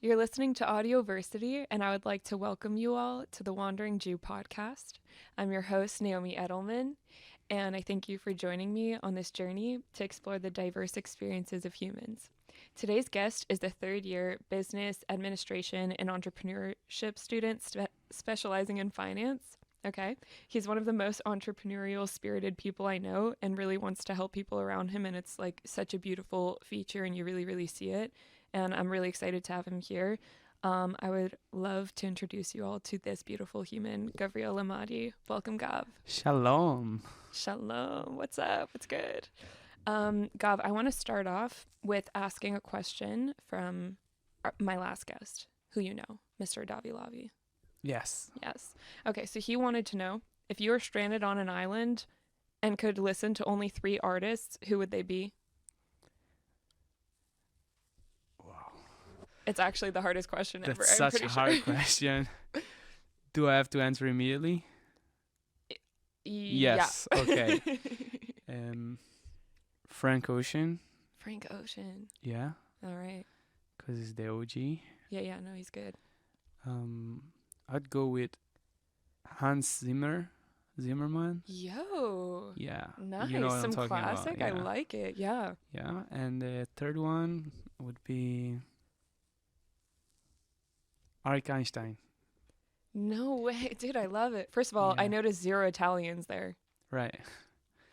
You're listening to Audioversity, and I would like to welcome you all to the Wandering Jew podcast. I'm your host, Naomi Edelman, and I thank you for joining me on this journey to explore the diverse experiences of humans. Today's guest is the third-year business, administration, and entrepreneurship student specializing in finance. Okay. He's one of the most entrepreneurial spirited people I know and really wants to help people around him. And it's like such a beautiful feature, and you really, really see it. And I'm really excited to have him here. I would love to introduce you all to this beautiful human, Gavriel Amati. Welcome, Gav. Shalom. Shalom. What's up? What's good? Gav, I want to start off with asking a question from my last guest, who you know, Mr. Davi Lavi. Yes. Yes. Okay, so he wanted to know, if you were stranded on an island and could listen to only 3 artists, who would they be? Wow. It's actually the hardest question ever. That's such a hard question. Do I have to answer immediately? Yes. Yeah. Okay. Frank Ocean. Frank Ocean. Yeah. All right. Because he's the OG. Yeah, no, he's good. I'd go with Hans Zimmerman. Yo. Yeah. Nice. You know what Some I'm talking classic. about. Yeah. I like it. Yeah. Yeah. And the third one would be Arik Einstein. No way. Dude, I love it. First of all, Yeah. I noticed 0 Italians there. Right.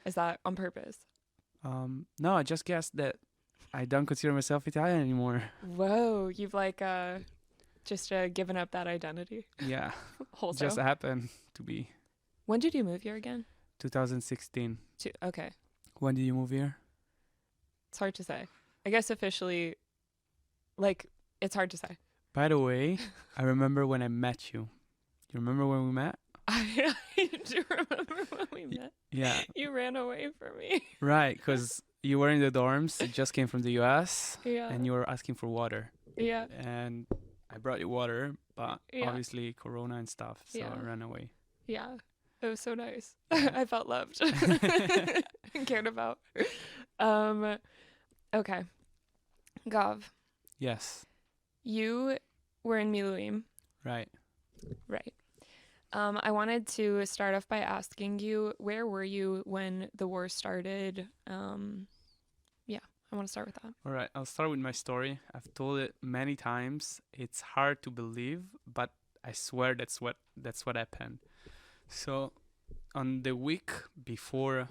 Is that on purpose? No, I just guessed that I don't consider myself Italian anymore. Whoa. You've like just given up that identity. Yeah. Wholesale. Just happened to be When did you move here again? 2016. Okay. When did you move here? It's hard to say. I guess officially, like, it's hard to say. By the way, I remember when I met you. You remember when we met? I do remember when we met. Yeah. You ran away from me. Right, because you were in the dorms. You just came from the US. Yeah. And you were asking for water. Yeah. And I brought you water, but Yeah. obviously Corona and stuff. So Yeah. I ran away. Yeah. It was so nice. I felt loved and cared about. Okay. Gav, Yes. you were in Miluim. Right. Right. I wanted to start off by asking you, where were you when the war started? Yeah, I want to start with that. All right. I'll start with my story. I've told it many times. It's hard to believe, but I swear that's what happened. So, on the week before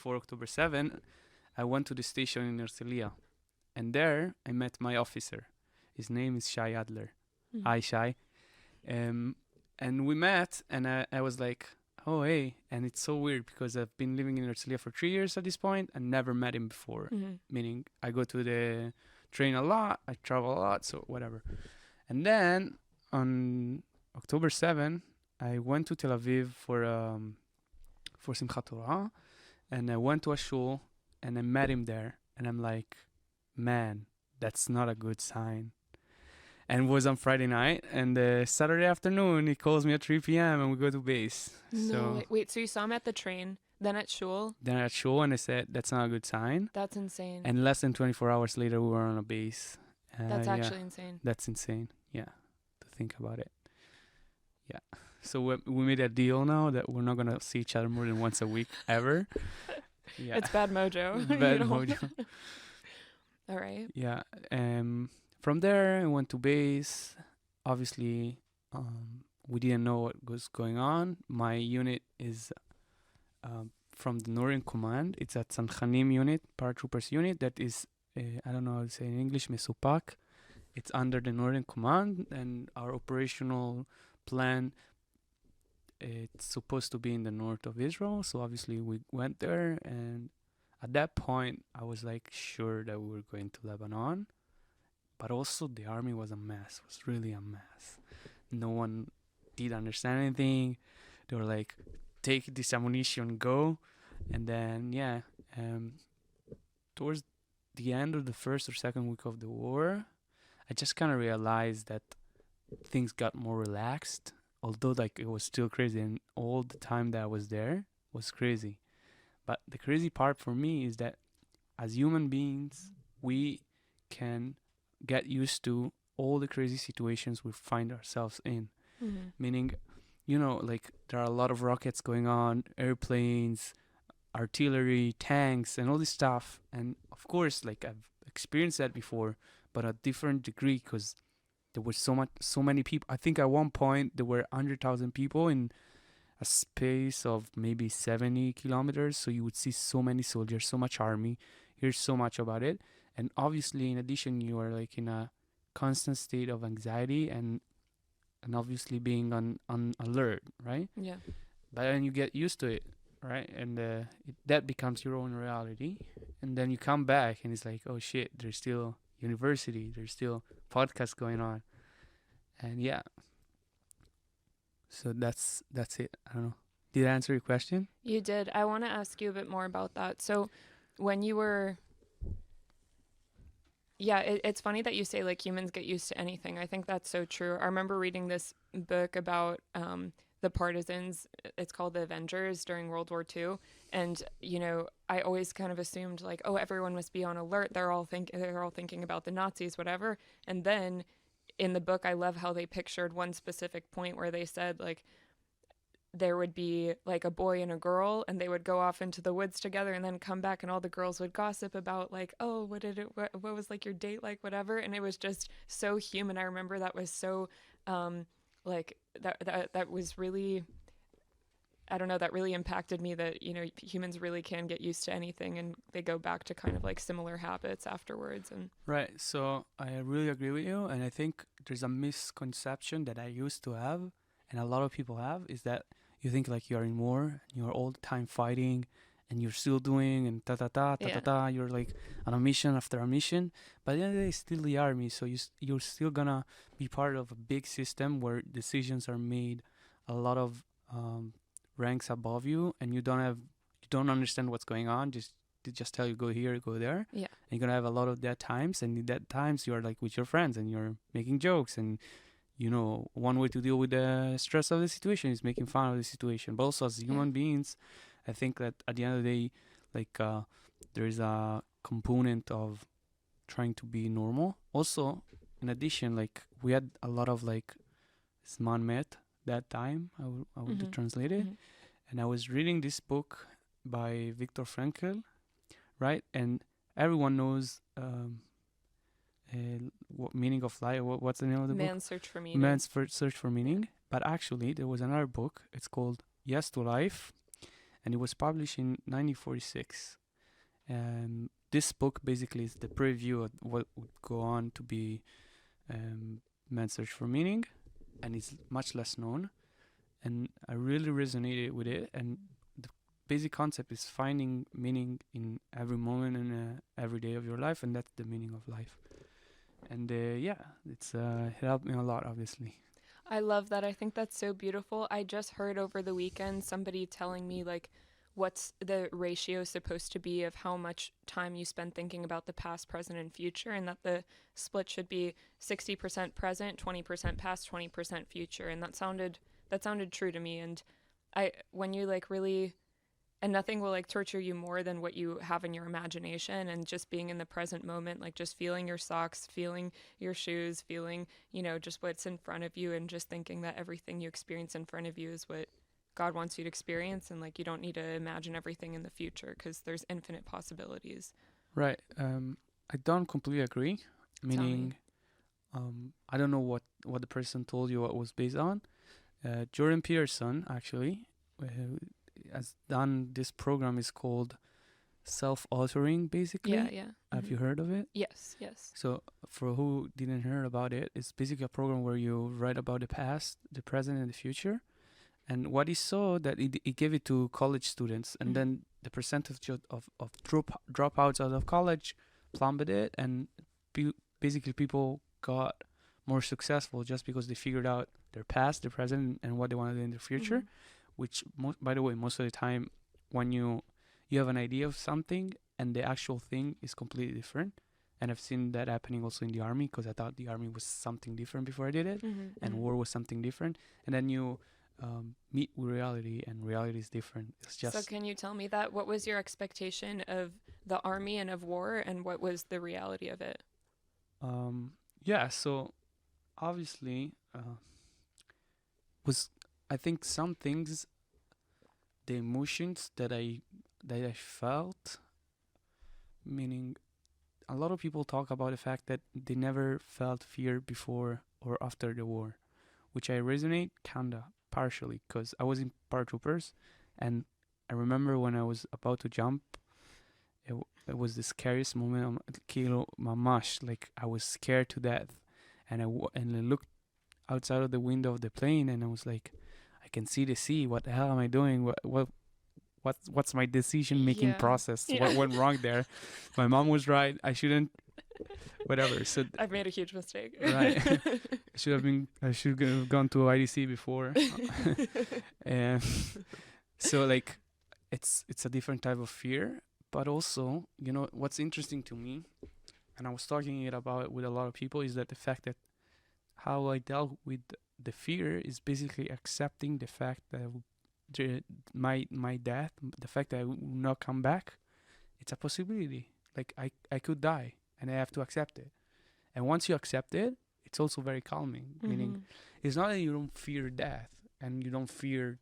October 7, I went to the station in Ercelia, and there I met my officer. His name is Shai Adler. Hi, Shai. And we met, and I was like, oh, hey. And it's so weird because I've been living in Ercelia for 3 years at this point and never met him before. Meaning I go to the train a lot, I travel a lot, so whatever. And then on October 7, I went to Tel Aviv for Simchat Torah, and I went to a shul, and I met him there, and I'm like, man, that's not a good sign. And it was on Friday night, and Saturday afternoon, he calls me at 3 p.m. and we go to base. No, wait, so you saw him at the train, then at shul? Then at shul, and I said, that's not a good sign. That's insane. And less than 24 hours later, we were on a base. That's actually insane. That's insane, yeah, to think about it. Yeah. So we made a deal now that we're not going to see each other more than once a week, ever. Yeah. It's bad mojo. It's bad mojo. All right. Yeah. From there, I went to base. Obviously, we didn't know what was going on. My unit is from the Northern Command. It's a Tzanchanim unit, paratroopers unit that is, I don't know how to say in English, mesupak. It's under the Northern Command, and our operational plan, it's supposed to be in the north of Israel. So obviously we went there, and at that point, I was like sure that we were going to Lebanon. But also the army was a mess. It was really a mess. No one did understand anything. They were like, take this ammunition, go. And then, towards the end of the first or second week of the war, I just kind of realized that things got more relaxed. Although like it was still crazy, and all the time that I was there was crazy. But the crazy part for me is that as human beings, we can get used to all the crazy situations we find ourselves in. Mm-hmm. Meaning, like there are a lot of rockets going on, airplanes, artillery, tanks, and all this stuff. And of course, like I've experienced that before, but at different degree, because there was so many people. I think at one point there were 100,000 people in a space of maybe 70 kilometers. So you would see so many soldiers, so much army, hear so much about it. And obviously, in addition, you are like in a constant state of anxiety and obviously being on alert, right? Yeah. But then you get used to it, right? And that becomes your own reality. And then you come back and it's like, oh shit, there's still university, there's still podcasts going on. And yeah, so that's it. I don't know. Did I answer your question? You did. I want to ask you a bit more about that. So when you were, yeah, it's funny that you say like humans get used to anything. I think that's so true. I remember reading this book about the partisans. It's called The Avengers during World War II. And, I always kind of assumed like, oh, everyone must be on alert. They're all thinking about the Nazis, whatever. And then in the book, I love how they pictured one specific point where they said like, there would be like a boy and a girl and they would go off into the woods together and then come back and all the girls would gossip about like, oh, what was like your date like, whatever. And it was just so human. I remember that was so like that was really, I don't know, that really impacted me that, humans really can get used to anything and they go back to kind of like similar habits afterwards. And Right. So I really agree with you. And I think there's a misconception that I used to have and a lot of people have is that you think like you're in war, you're all the time fighting and you're still doing and you're like on a mission after a mission. But at the end of the day, it's still the army. So you're still gonna be part of a big system where decisions are made a lot of ranks above you and you don't understand what's going on. They just tell you go here, go there. yeah. And you're gonna have a lot of dead times, and in dead times you're like with your friends and you're making jokes and one way to deal with the stress of the situation is making fun of the situation. But also as human beings, I think that at the end of the day, like there is a component of trying to be normal. Also, in addition, like we had a lot of like Zman met that time. I would translate it. And I was reading this book by Viktor Frankl, right? And everyone knows what meaning of life. What's the name of the book? Man's Search for Meaning. Man's Search for Meaning. But actually, there was another book. It's called Yes to Life, and it was published in 1946. This book basically is the preview of what would go on to be Man's Search for Meaning, and it's much less known. And I really resonated with it. And the basic concept is finding meaning in every moment and every day of your life, and that's the meaning of life. And it helped me a lot, obviously. I love that. I think that's so beautiful. I just heard over the weekend somebody telling me like what's the ratio supposed to be of how much time you spend thinking about the past, present, and future, and that the split should be 60% present, 20% past, 20% future. And that sounded true to me. And when you like really, and nothing will like torture you more than what you have in your imagination, and just being in the present moment, like just feeling your socks, feeling your shoes, feeling, just what's in front of you, and just thinking that everything you experience in front of you is what God wants you to experience, and like you don't need to imagine everything in the future because there's infinite possibilities. Right. I don't completely agree. Meaning, I don't know what the person told you what was based on. Jordan Peterson actually has done this program. Is called self-authoring, basically. Yeah. Have you heard of it? Yes. So for who didn't hear about it, it's basically a program where you write about the past, the present, and the future. And what he saw that he gave it to college students, and then the percentage of dropouts out of college plummeted, and basically people got more successful just because they figured out their past, their present, and what they want to do in the future. Which, by the way, most of the time, when you have an idea of something and the actual thing is completely different. And I've seen that happening also in the army, because I thought the army was something different before I did it, and war was something different. And then you meet with reality, and reality is different. It's just. So can you tell me that? What was your expectation of the army and of war, and what was the reality of it? Yeah, so obviously, was I think some things, the emotions that I felt, meaning a lot of people talk about the fact that they never felt fear before or after the war, which I resonate kinda partially because I was in paratroopers, and I remember when I was about to jump, it was the scariest moment of kilo mamash. Like I was scared to death, and I looked outside of the window of the plane, and I was like, I can see the sea. What the hell am I doing? What's my decision making Yeah. process? Yeah. What went wrong there? My mom was right. I shouldn't. Whatever. So I've made a huge mistake. right. I should have gone to IDC before. And so like it's a different type of fear, but also, what's interesting to me, and I was talking it about with a lot of people, is that the fact that how I dealt with the fear is basically accepting the fact that my death, the fact that I will not come back, it's a possibility. Like I could die, and I have to accept it. And once you accept it, it's also very calming. Meaning, it's not that you don't fear death and you don't fear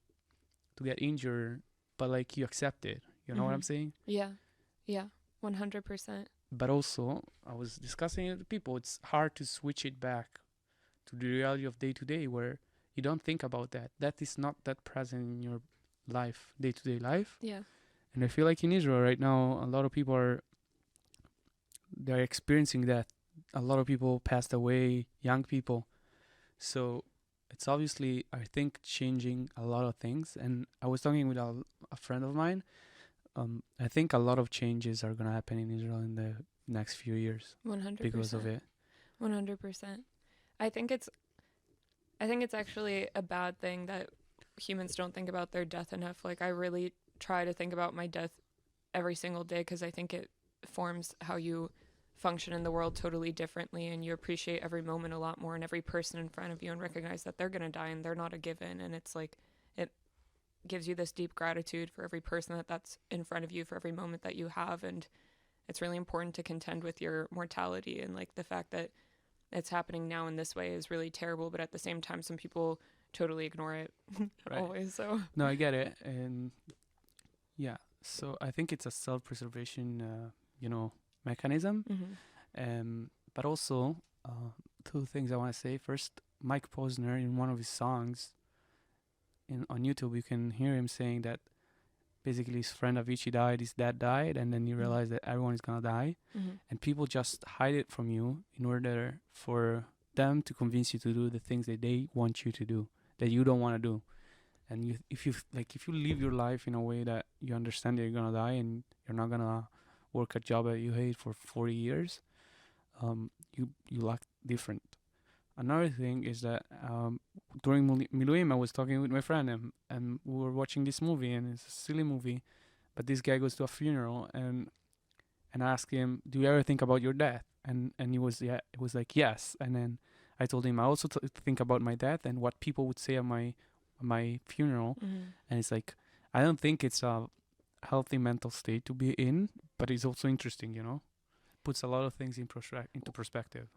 to get injured, but like you accept it. You know what I'm saying? Yeah. Yeah. 100%. But also, I was discussing it with people. It's hard to switch it back to the reality of day to day, where you don't think about that. That is not that present in your life, day to day life. Yeah. And I feel like in Israel right now, a lot of people they're experiencing that. A lot of people passed away, young people. So it's obviously, I think, changing a lot of things. And I was talking with a friend of mine. I think a lot of changes are gonna happen in Israel in the next few years 100%. because of it. 100%. I think it's actually a bad thing that humans don't think about their death enough. Like I really try to think about my death every single day because I think it forms how you function in the world totally differently, and you appreciate every moment a lot more and every person in front of you, and recognize that they're going to die and they're not a given. And it's like it gives you this deep gratitude for every person that's in front of you, for every moment that you have. And it's really important to contend with your mortality, and like the fact that it's happening now in this way is really terrible, but at the same time some people totally ignore it. Right. Always. So No, I get it. And yeah, so I think it's a self-preservation, mechanism. But also, two things I want to say. First, Mike Posner, in one of his songs on YouTube, you can hear him saying that basically his friend Avicii died, his dad died, and then you realize that everyone is gonna die, and people just hide it from you in order for them to convince you to do the things that they want you to do, that you don't want to do. And if you live your life in a way that you understand that you're gonna die and you're not gonna work a job that you hate for 40 years, you act different. Another thing is that during Miluim, I was talking with my friend, and we were watching this movie, and it's a silly movie, but this guy goes to a funeral, and I asked him, "Do you ever think about your death?" And he was it was like yes, and then I told him I also think about my death and what people would say at my funeral, and it's like I don't think it's a healthy mental state to be in, but it's also interesting, puts a lot of things into perspective.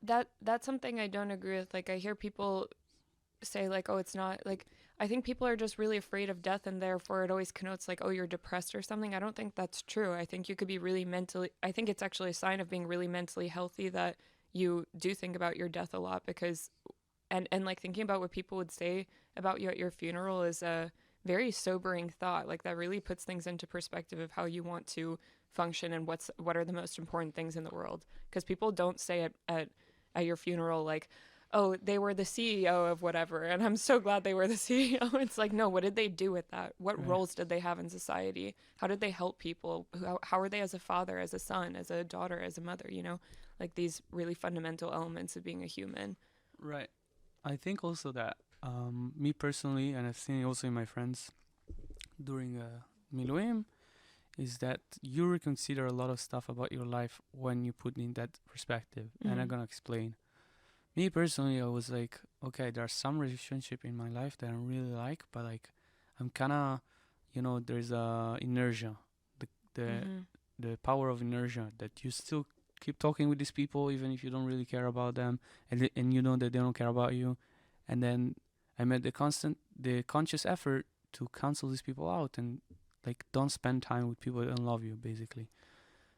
that's something I don't agree with. Like I hear people say like, oh, it's not like, I think people are just really afraid of death, and therefore it always connotes like, oh, you're depressed or something. I don't think that's true. I think you could be really I think it's actually a sign of being really mentally healthy that you do think about your death a lot, because and like thinking about what people would say about you at your funeral is a very sobering thought. Like that really puts things into perspective of how you want to function and what are the most important things in the world. Because people don't say at your funeral like, oh, they were the CEO of whatever, and I'm so glad they were the CEO. It's like, no, what did they do with that? What Right. roles did they have in society? How did they help people? How are they as a father, as a son, as a daughter, as a mother? Like these really fundamental elements of being a human. Right. I think also that me personally, and I've seen it also in my friends during Miluim, is that you reconsider a lot of stuff about your life when you put in that perspective. And I'm gonna explain. Me personally, I was like, okay, there's some relationship in my life that I really like, but like, I'm kind of, there's inertia, the power of inertia that you still keep talking with these people even if you don't really care about them, and you know that they don't care about you. And then I made the conscious effort to cancel these people out and like don't spend time with people that don't love you, basically.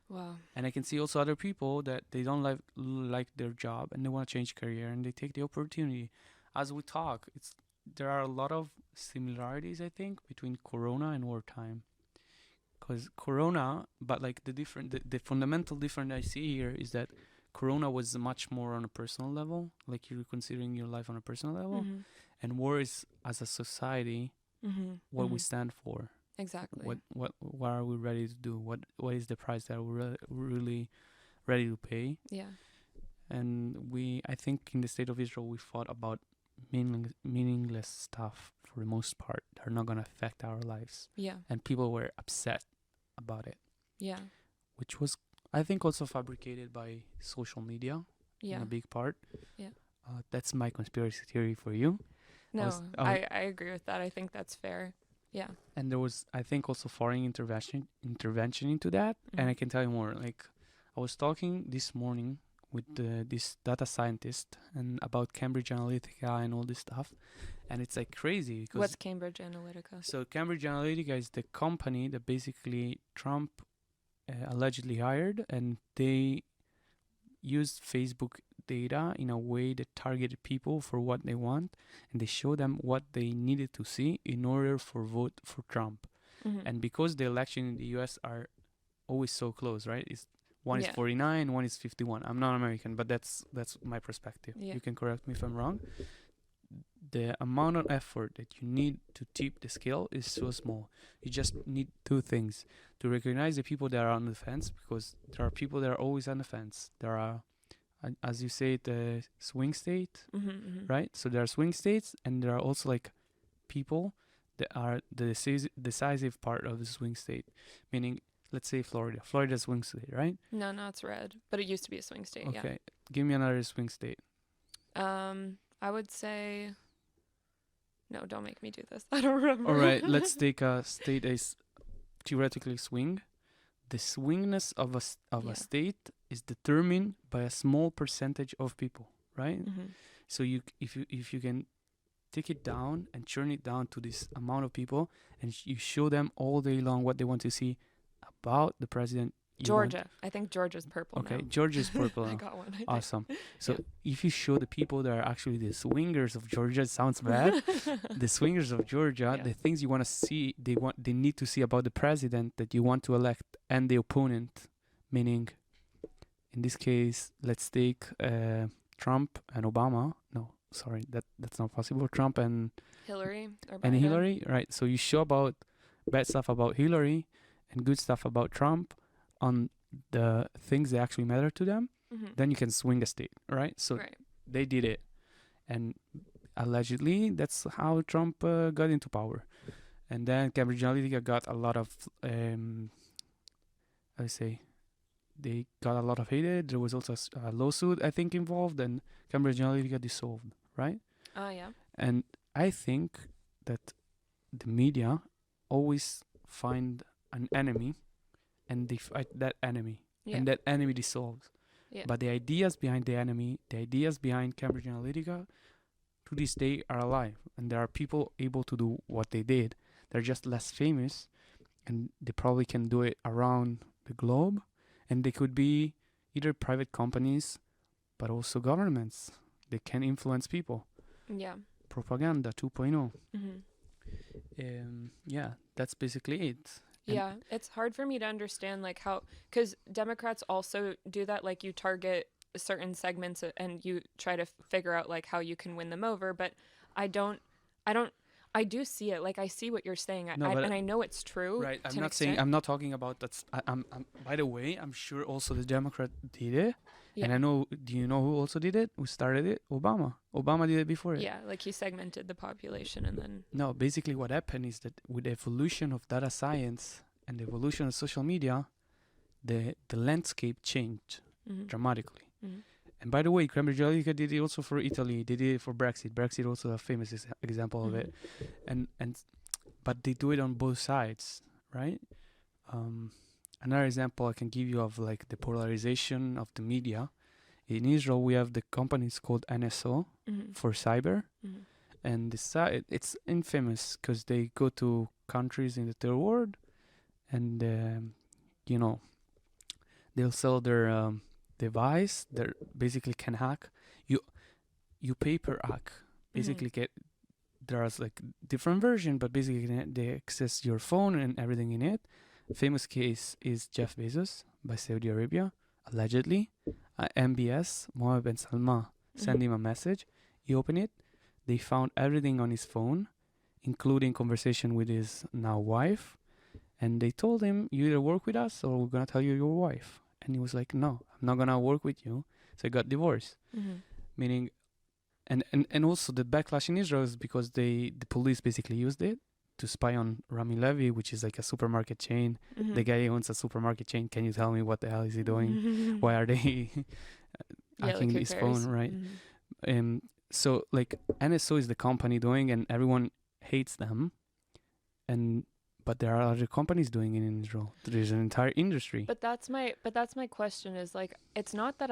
Wow. And I can see also other people that they don't like their job and they want to change career and they take the opportunity. As we talk, there are a lot of similarities, I think, between Corona and wartime. Because Corona, but like the fundamental difference I see here is that Corona was much more on a personal level, like you're considering your life on a personal level, Mm-hmm. and war is as a society Mm-hmm. what we stand for. Exactly. What are we ready to do? What is the price that we're really ready to pay? Yeah. And I think in the state of Israel, we fought about meaningless stuff for the most part. They're not gonna affect our lives. Yeah. And people were upset about it. Yeah. Which was, I think, also fabricated by social media in Yeah. a big part. Yeah. That's my conspiracy theory for you. No, I agree with that. I think that's fair. Yeah. And there was, I think, also foreign intervention into that. And I can tell you more. Like, I was talking this morning with this data scientist and about Cambridge Analytica and all this stuff, and it's like crazy. Because what's Cambridge Analytica? So Cambridge Analytica is the company that basically Trump allegedly hired, and they used Facebook data in a way that targeted people for what they want, and they show them what they needed to see in order for vote for Trump. And because the election in the US are always so close, right? One is 49, one is 51. I'm not American, but that's my perspective. You can correct me if I'm wrong. The amount of effort that you need to tip the scale is so small. You just need two things: to recognize the people that are on the fence, because there are people that are always on the fence. There are, as you say, the swing state, right? So there are swing states, and there are also like people that are the decisive part of the swing state. Meaning, let's say Florida. Florida's swing state, right? No, it's red, but it used to be a swing state. Okay, give me another swing state. I would say. No, don't make me do this. I don't remember. All right, let's take a state as theoretically swing. The swingness of a state is determined by a small percentage of people, right? So if you can take it down and churn it down to this amount of people, and you show them all day long what they want to see about the president. Georgia. I think Georgia's purple now. Okay, Georgia's purple now. I got one. Awesome. So if you show the people that are actually the swingers of Georgia, it sounds bad. The swingers of Georgia, the things you want to see, they need to see about the president that you want to elect and the opponent. Meaning, in this case, let's take Trump and Obama. No, sorry, that's not possible. Trump and Hillary or Biden. And Hillary, right? So you show about bad stuff about Hillary and good stuff about Trump on the things that actually matter to them, then you can swing a state, right? So they did it, and allegedly that's how Trump got into power. And then Cambridge Analytica got a lot of, they got a lot of hatred. There was also a lawsuit, I think, involved, and Cambridge Analytica dissolved, right? Yeah. And I think that the media always find an enemy, and they fight that enemy, and that enemy dissolves. But the ideas behind the enemy, the ideas behind Cambridge Analytica, to this day are alive, and there are people able to do what they did. They're just less famous, and they probably can do it around the globe, and they could be either private companies, but also governments. They can influence people. Yeah. Propaganda 2.0. That's basically it. Yeah, it's hard for me to understand like how, because Democrats also do that, like you target certain segments and you try to figure out like how you can win them over, but I do see it, like I see what you're saying, and I know it's true. Right, I'm not talking about that. I'm by the way, I'm sure also the Democrat did it. And I know, do you know who also did it? Who started it? Obama. Obama did it before it. Yeah, like he segmented the population and then... No, basically what happened is that with the evolution of data science and the evolution of social media, the landscape changed dramatically. And by the way, Cambridge Analytica did it also for Italy. They did it for Brexit. Brexit also a famous example of it. But they do it on both sides, right? another example I can give you of like the polarization of the media. In Israel, we have the companies called NSO for cyber, and it's infamous because they go to countries in the third world, and you know, they'll sell their device that basically can hack. You pay per hack. Basically, there's like different version, but basically they access your phone and everything in it. Famous case is Jeff Bezos by Saudi Arabia, allegedly. MBS, Mohammed bin Salman, send him a message. He opened it. They found everything on his phone, including conversation with his now wife. And they told him, you either work with us or we're going to tell you your wife. And he was like, no, I'm not going to work with you. So I got divorced. Meaning, and also the backlash in Israel is because the police basically used it to spy on Rami Levy, which is like a supermarket chain. The guy owns a supermarket chain. Can you tell me what the hell is he doing? Why are they hacking his phone, right? So like NSO is the company doing, and everyone hates them. But there are other companies doing it in Israel. There's an entire industry. But that's my question is like, it's not that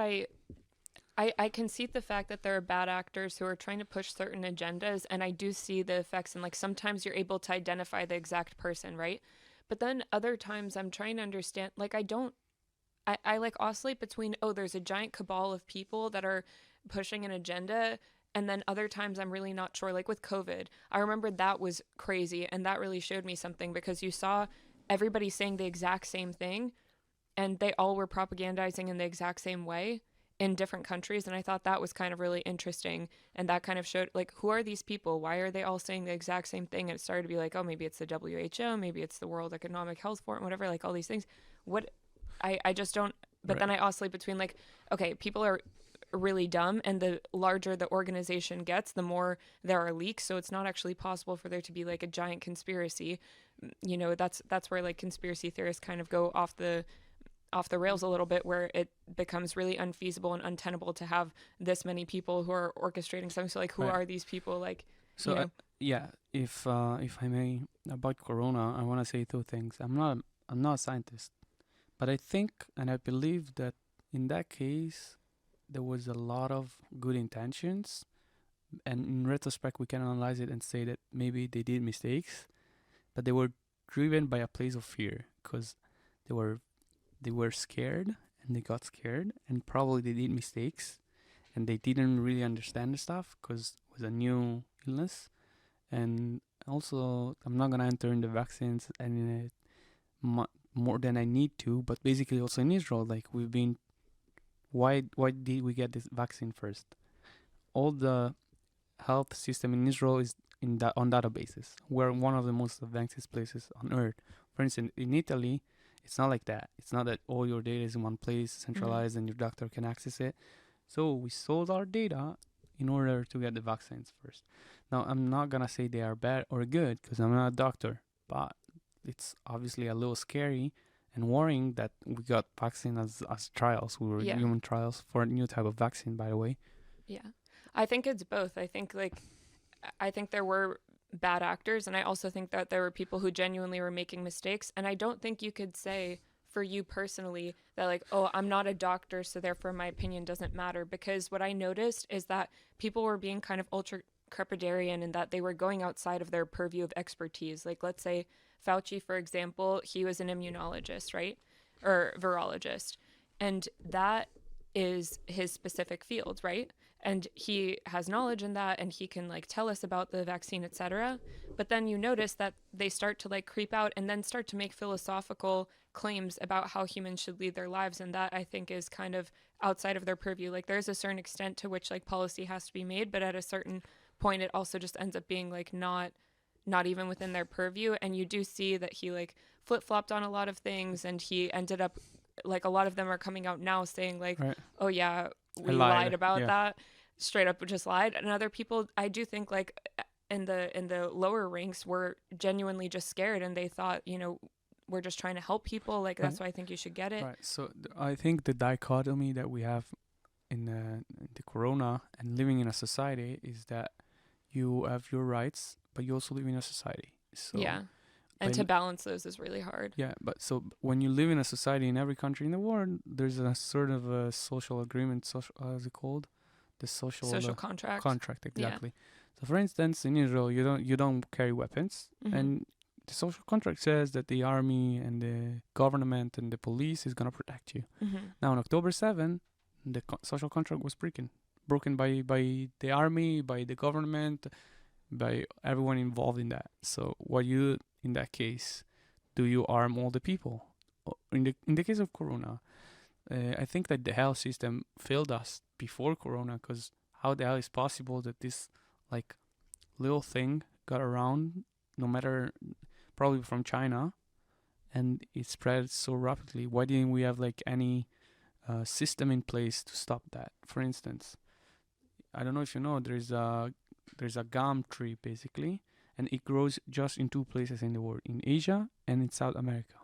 I concede the fact that there are bad actors who are trying to push certain agendas, and I do see the effects, and like sometimes you're able to identify the exact person, right? But then other times I'm trying to understand, like I like oscillate between, oh, there's a giant cabal of people that are pushing an agenda, and then other times I'm really not sure. Like with COVID, I remember that was crazy, and that really showed me something because you saw everybody saying the exact same thing, and they all were propagandizing in the exact same way in different countries, and I thought that was kind of really interesting, and that kind of showed like, who are these people, why are they all saying the exact same thing? And it started to be like, oh, maybe it's the WHO, maybe it's the World Economic Health Forum, whatever, like all these things. What I just don't, but then I oscillate between like, okay, people are really dumb, and the larger the organization gets, the more there are leaks, so it's not actually possible for there to be like a giant conspiracy. You know, that's where like conspiracy theorists kind of go off the rails a little bit, where it becomes really unfeasible and untenable to have this many people who are orchestrating something. So like, who are these people? Like, so you know? If I may, about Corona, I want to say two things. I'm not a scientist, but I think and I believe that in that case there was a lot of good intentions, and in retrospect we can analyze it and say that maybe they did mistakes, but they were driven by a place of fear, because they were scared, and they got scared, and probably they did mistakes, and they didn't really understand the stuff because it was a new illness. And also, I'm not gonna enter in the vaccines and more than I need to, but basically also in Israel, like we've been, why did we get this vaccine first? All the health system in Israel is on databases. We're one of the most advanced places on earth. For instance, in Italy, it's not like that. It's not that all your data is in one place, centralized, and your doctor can access it. So we sold our data in order to get the vaccines first. Now, I'm not going to say they are bad or good because I'm not a doctor, but it's obviously a little scary and worrying that we got vaccine as trials. We were human trials for a new type of vaccine, by the way. Yeah. I think it's both. I think there were bad actors, and I also think that there were people who genuinely were making mistakes, and I don't think you could say for you personally that like, oh, I'm not a doctor, so therefore my opinion doesn't matter, because what I noticed is that people were being kind of ultra crepidarian in that they were going outside of their purview of expertise. Like, let's say Fauci, for example, he was an immunologist, right? Or virologist, and that is his specific field, right? And he has knowledge in that, and he can like tell us about the vaccine, etc. But then you notice that they start to like creep out and then start to make philosophical claims about how humans should lead their lives, and that I think is kind of outside of their purview. Like, there's a certain extent to which like policy has to be made, but at a certain point it also just ends up being like not even within their purview. And you do see that he like flip-flopped on a lot of things, and he ended up, like, a lot of them are coming out now saying like, oh yeah, we lied about that, straight up just lied. And other people, I do think, like in the lower ranks, were genuinely just scared, and they thought, you know, we're just trying to help people, like that's why I think you should get it. Right. So I think the dichotomy that we have in the corona and living in a society is that you have your rights, but you also live in a society. So And to balance those is really hard. Yeah, but so when you live in a society in every country in the world, there's a sort of a social agreement. Social, how's it called? The social contract. Contract, exactly. So, for instance, in Israel, you don't carry weapons, and the social contract says that the army and the government and the police is gonna protect you. Now, on October 7, the social contract was broken by the army, by the government, by everyone involved in that. So, what you in that case? Do you arm all the people? In the case of Corona, I think that the health system failed us before Corona, because how the hell is possible that this like little thing got around, no matter probably from China, and it spread so rapidly? Why didn't we have like any system in place to stop that? For instance, I don't know if you know, there's a gum tree basically, and it grows just in two places in the world, in Asia and in South America.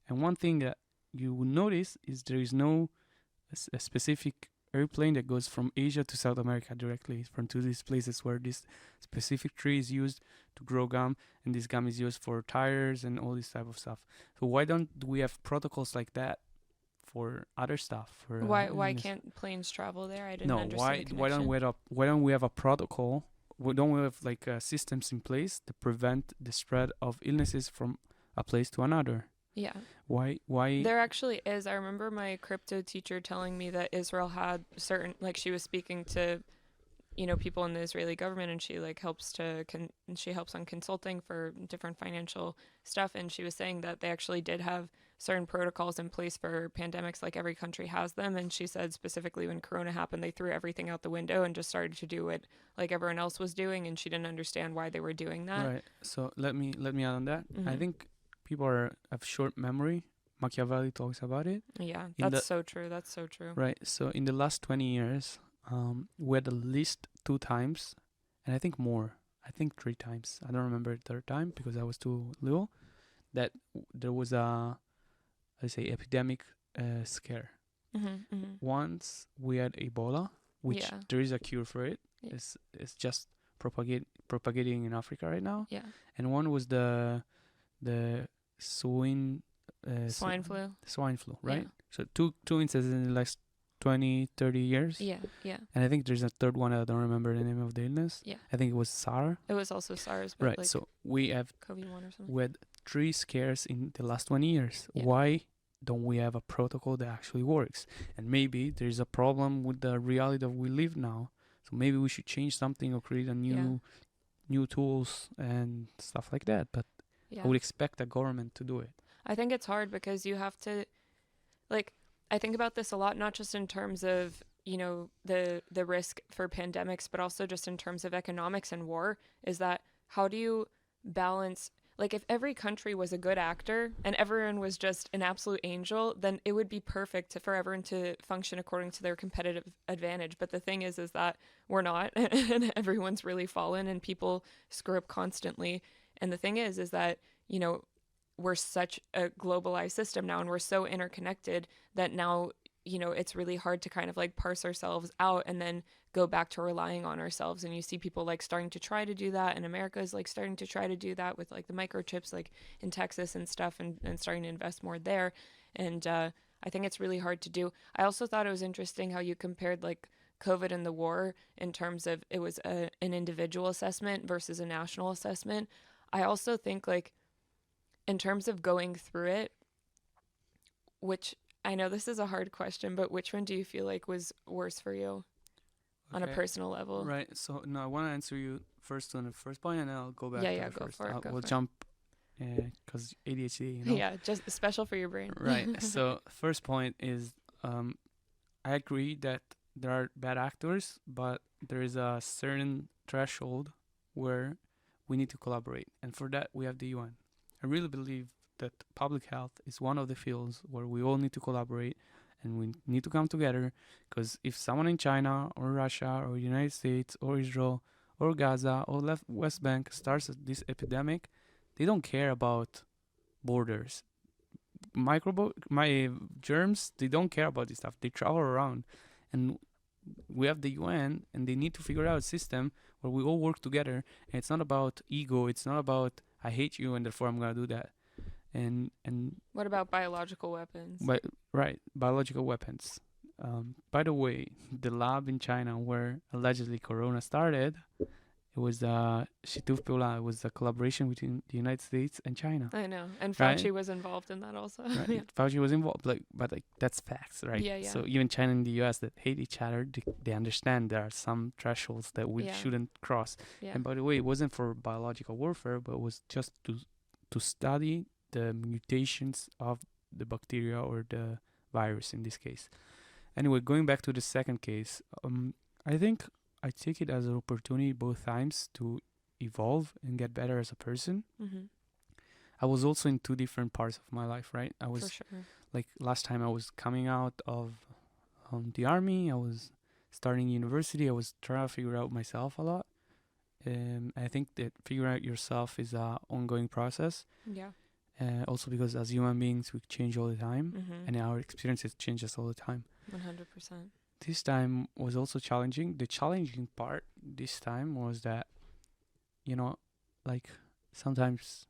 And one thing that you will notice is there is no a specific airplane that goes from Asia to South America directly from to these places where this specific tree is used to grow gum, and this gum is used for tires and all this type of stuff. So why don't we have protocols like that for other stuff? For why can't planes travel there? I didn't understand. Why don't we have a protocol? Why don't we have like systems in place to prevent the spread of illnesses from a place to another? Yeah. Why? There actually is. I remember my crypto teacher telling me that Israel had certain, like, she was speaking to, people in the Israeli government, and she like helps she helps on consulting for different financial stuff, and she was saying that they actually did have certain protocols in place for pandemics, like every country has them. And she said specifically when Corona happened, they threw everything out the window and just started to do what like everyone else was doing, and she didn't understand why they were doing that. Right. So let me add on that. I think people have short memory. Machiavelli talks about it. Yeah, that's so true. That's so true. Right. So in the last 20 years, we had at least 2 times, and I think more. I think 3 times. I don't remember the third time because I was too little. That there was a, let's say, epidemic scare. Once we had Ebola, which there is a cure for it. Yeah. It's just propagating in Africa right now. Yeah. And one was the swine flu. Swine flu, right? Yeah. So two instances in the last 20, 30 years. Yeah, yeah. And I think there's a third one. I don't remember the name of the illness. Yeah. I think it was SARS. It was also SARS. But right. Like so we have COVID-1 or something. We had 3 scares in the last 20 years. Yeah. Why don't we have a protocol that actually works? And maybe there's a problem with the reality that we live now. So maybe we should change something or create a new tools and stuff like that. But I would expect the government to do it. I think it's hard because you have to, like, I think about this a lot, not just in terms of, the risk for pandemics, but also just in terms of economics and war, is that how do you balance, like, if every country was a good actor and everyone was just an absolute angel, then it would be perfect for everyone to function according to their competitive advantage. But the thing is that we're not, and everyone's really fallen, and people screw up constantly. And the thing is that, we're such a globalized system now, and we're so interconnected that now, it's really hard to kind of like parse ourselves out and then go back to relying on ourselves. And you see people like starting to try to do that, and America is like starting to try to do that with like the microchips, like in Texas and stuff, and starting to invest more there. And I think it's really hard to do. I also thought it was interesting how you compared like COVID and the war in terms of it was an individual assessment versus a national assessment. I also think like in terms of going through it, which I know this is a hard question, but which one do you feel like was worse for you on a personal level? Right. So no, I want to answer you first on the first point, and then I'll go back. Yeah, to go first. for it. We'll jump because ADHD. Yeah, just special for your brain. Right. So first point is, I agree that there are bad actors, but there is a certain threshold where we need to collaborate, and for that we have the UN. I really believe that public health is one of the fields where we all need to collaborate and we need to come together, because if someone in China or Russia or United States or Israel or Gaza or West Bank starts this epidemic, they don't care about borders. My germs, they don't care about this stuff. They travel around, and we have the UN, and they need to figure out a system where we all work together. And it's not about ego. It's not about I hate you, and therefore I'm gonna do that. And What about biological weapons? but right, biological weapons. By the way, the lab in China where allegedly Corona started, it was Shituf It was a collaboration between the United States and China. I know, and Right? Fauci was involved in that also. Right. Yeah. Fauci was involved, but that's facts, right? Yeah, yeah. So even China and the U.S. that hate each other, they understand there are some thresholds that we Yeah. shouldn't cross. Yeah. And by the way, it wasn't for biological warfare, but it was just to study the mutations of the bacteria or the virus in this case. Anyway, going back to the second case, I think I take it as an opportunity both times to evolve and get better as a person. Mm-hmm. I was also in two different parts of my life, right? I For was sure. like last time I was coming out of the army. I was starting university. I was trying to figure out myself a lot. I think that figuring out yourself is a ongoing process. Yeah. Also because as human beings we change all the time, Mm-hmm. and our experiences changes all the time. 100%. This time was also challenging. The challenging part this time was that, like sometimes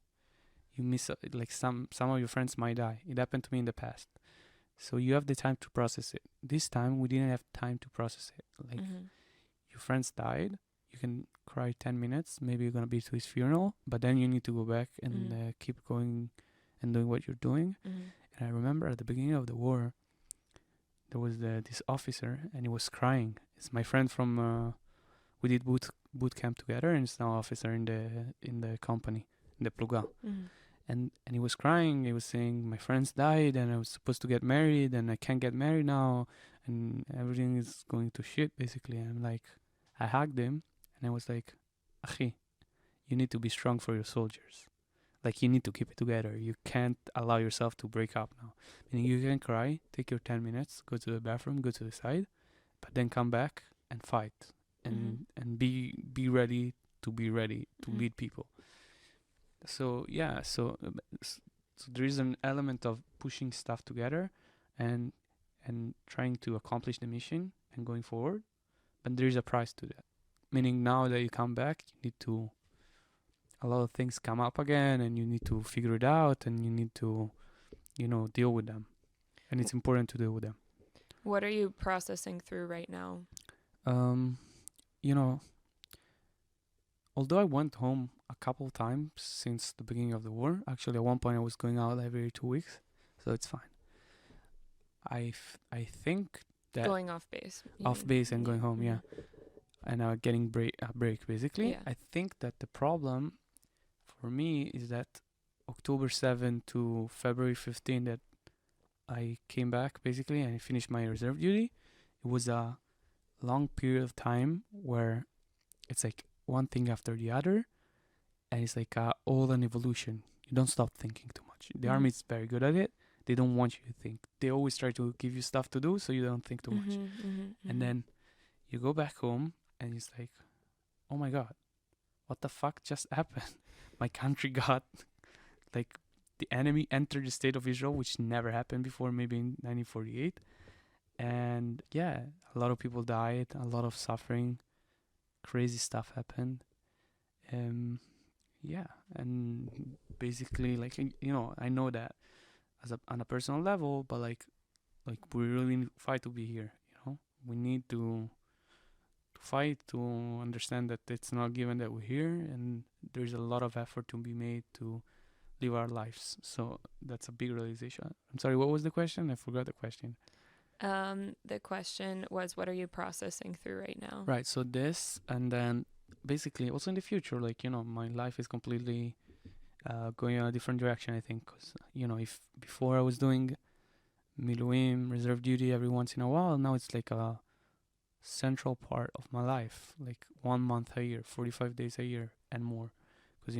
you miss like some of your friends might die. It happened to me in the past, so you have the time to process it. This time we didn't have time to process it. Like your friends died, you can cry 10 minutes, maybe you're gonna be to his funeral, but then you need to go back and keep going and doing what you're doing. And I remember at the beginning of the war there was this officer and he was crying. It's my friend from we did boot camp together, and he's now officer in the company, in the Pluga. And he was crying. He was saying, my friends died and I was supposed to get married and I can't get married now and everything is going to shit basically. I'm like, I hugged him and I was like, Akhi, you need to be strong for your soldiers. Like, you need to keep it together. You can't allow yourself to break up now. Meaning you can cry, take your 10 minutes, go to the bathroom, go to the side, but then come back and fight and be ready to lead people. So yeah, so there is an element of pushing stuff together and trying to accomplish the mission and going forward, but there is a price to that. Meaning now that you come back, you need to, a lot of things come up again and you need to figure it out and you need to, deal with them, and it's important to deal with them. What are you processing through right now? Although I went home a couple times since the beginning of the war, actually at one point I was going out every 2 weeks, so it's fine. I think that Going off base. off base and going home, yeah, and getting a break basically. Yeah. I think that the problem for me is that October 7 to February 15 that I came back basically and I finished my reserve duty. It was a long period of time where it's like one thing after the other, and it's like all an evolution. You don't stop thinking too much. The army is very good at it. They don't want you to think. They always try to give you stuff to do so you don't think too much. And then you go back home and it's like, oh my god, what the fuck just happened? My country got, like, the enemy entered the state of Israel, which never happened before, maybe in 1948. And yeah, a lot of people died, a lot of suffering, crazy stuff happened. Yeah, and basically, like, I know that on a personal level, but like we really fight to be here. We need to fight to understand that it's not given that we're here, and there's a lot of effort to be made to live our lives. So that's a big realization. I'm sorry, what was the question? I forgot the question. The question was, what are you processing through right now? Right, so this, and then basically also in the future, like, my life is completely going in a different direction, I think, because, if before I was doing miluim, reserve duty every once in a while, now it's like a central part of my life, like 1 month a year, 45 days a year and more, because,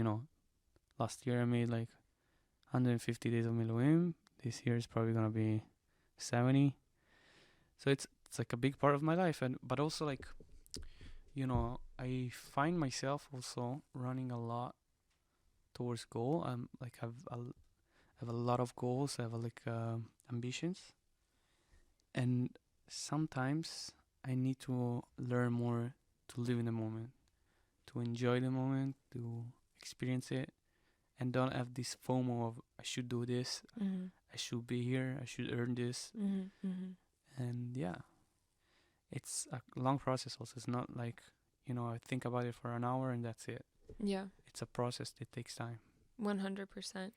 last year I made like 150 days of miluim. This year is probably gonna be 70. So it's like a big part of my life, but also like, I find myself also running a lot towards goal. I'm like I have a lot of goals. I have ambitions, and sometimes I need to learn more to live in the moment, to enjoy the moment, to experience it, and don't have this FOMO of I should do this, Mm-hmm. I should be here, I should earn this. Mm-hmm. Mm-hmm. And yeah, it's a long process also. It's not like, I think about it for an hour and that's it. Yeah. It's a process that takes time. 100%.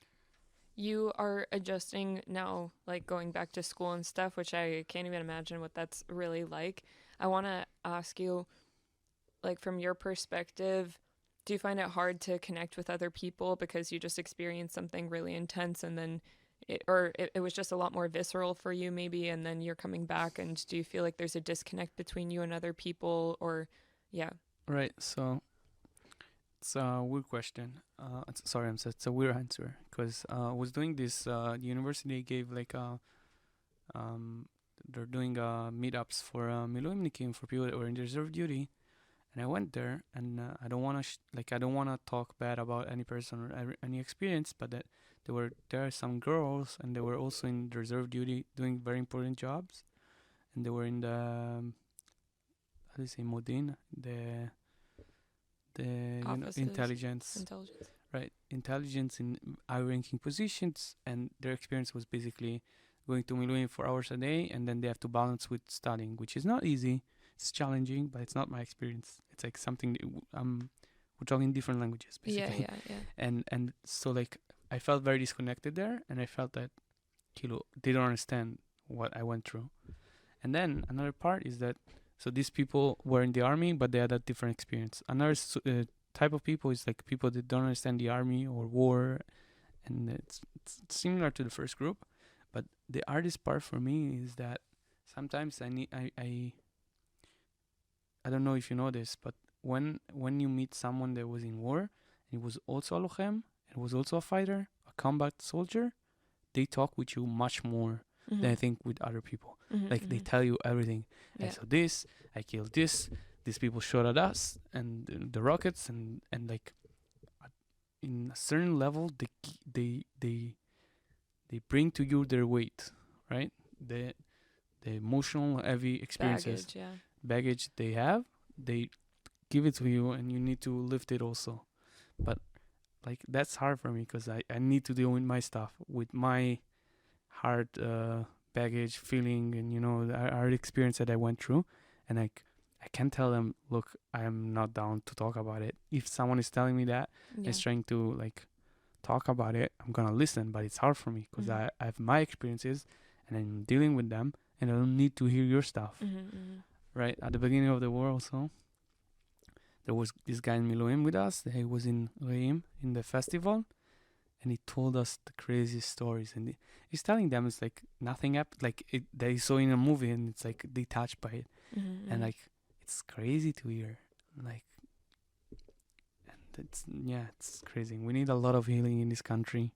You are adjusting now, like going back to school and stuff, which I can't even imagine what that's really like. I want to ask you, like, from your perspective, do you find it hard to connect with other people because you just experienced something really intense and then it was just a lot more visceral for you maybe, and then you're coming back, and do you feel like there's a disconnect between you and other people, or yeah? Right. So it's a weird question. Sorry, it's a weird answer because I was doing this. The university gave like they're doing meetups for Milumnikim for people that were in reserve duty, and I went there, and I don't want to I don't want to talk bad about any person or any experience, but that there are some girls, and they were also in reserve duty doing very important jobs, and they were in the how do you say Modin, the Offices. intelligence, right? Intelligence in high ranking positions, and their experience was basically going to Miluim 4 hours a day, and then they have to balance with studying, which is not easy. It's challenging, but it's not my experience. It's like something that we're talking different languages basically. Yeah. And so like I felt very disconnected there, and I felt that they don't understand what I went through. And then another part is that so these people were in the army, but they had a different experience. Another type of people is like people that don't understand the army or war, and it's similar to the first group. But the hardest part for me is that sometimes I don't know if you know this, but when you meet someone that was in war, and he was also a lochem, and was also a fighter, a combat soldier, they talk with you much more Mm-hmm. than I think with other people. Mm-hmm. Like they tell you everything. Yeah. I saw this, I killed this, these people shot at us, and the rockets, and like in a certain level, they bring to you their weight, right? The emotional heavy experiences, baggage they have, they give it to you, and you need to lift it also. But like that's hard for me because I need to deal with my stuff, with my hard baggage feeling, and the hard experience that I went through, and I can't tell them, look, I am not down to talk about it. If someone is telling me that, is trying to like talk about it, I'm gonna listen, but it's hard for me because I have my experiences and I'm dealing with them, and I don't need to hear your stuff. Right at the beginning of the war also, there was this guy in Miluim with us. He was in Reim in the festival, and he told us the craziest stories, and he's telling them it's like nothing happened, like they saw in a movie, and it's like they touched by it. And like it's crazy to hear, like, and it's crazy. We need a lot of healing in this country.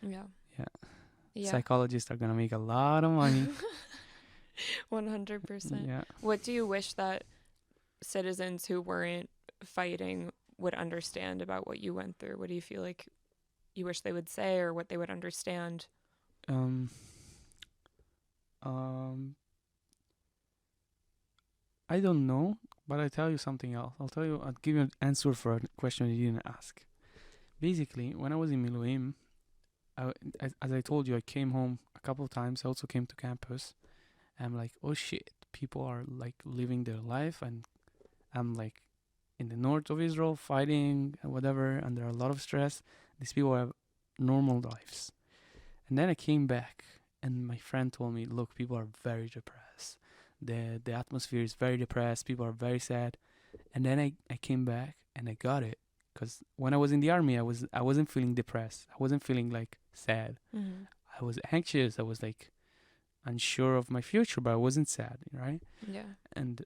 Yeah. Psychologists are gonna make a lot of money. 100%. Yeah. What do you wish that citizens who weren't fighting would understand about what you went through? What do you feel like you wish they would say, or what they would understand? I don't know, but I'll tell you something else. I'll give you an answer for a question you didn't ask. Basically, when I was in Miluim, as I told you, I came home a couple of times. I also came to campus. I'm like, oh shit, people are like living their life, and I'm like in the north of Israel fighting and whatever, and there are a lot of stress. These people have normal lives. And then I came back, and my friend told me, look, people are very depressed. The atmosphere is very depressed. People are very sad. And then I came back, and I got it. Because when I was in the army, I wasn't feeling depressed. I wasn't feeling like sad. I was anxious. I was like unsure of my future, but I wasn't sad, right? Yeah. And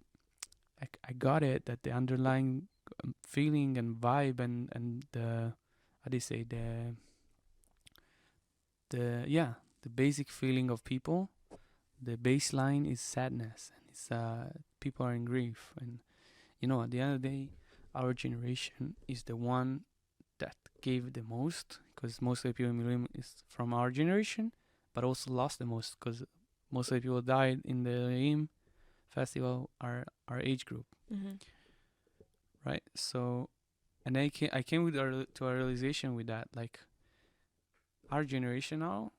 I got it, that the underlying feeling and vibe and the how do you say the basic feeling of people, the baseline is sadness, and it's people are in grief. And at the end of the day, our generation is the one that gave the most, because most of the people in Miluim is from our generation, but also lost the most because most of the people died in the Reim festival are our age group. Right? So, and I came to a realization with that, like, our generation now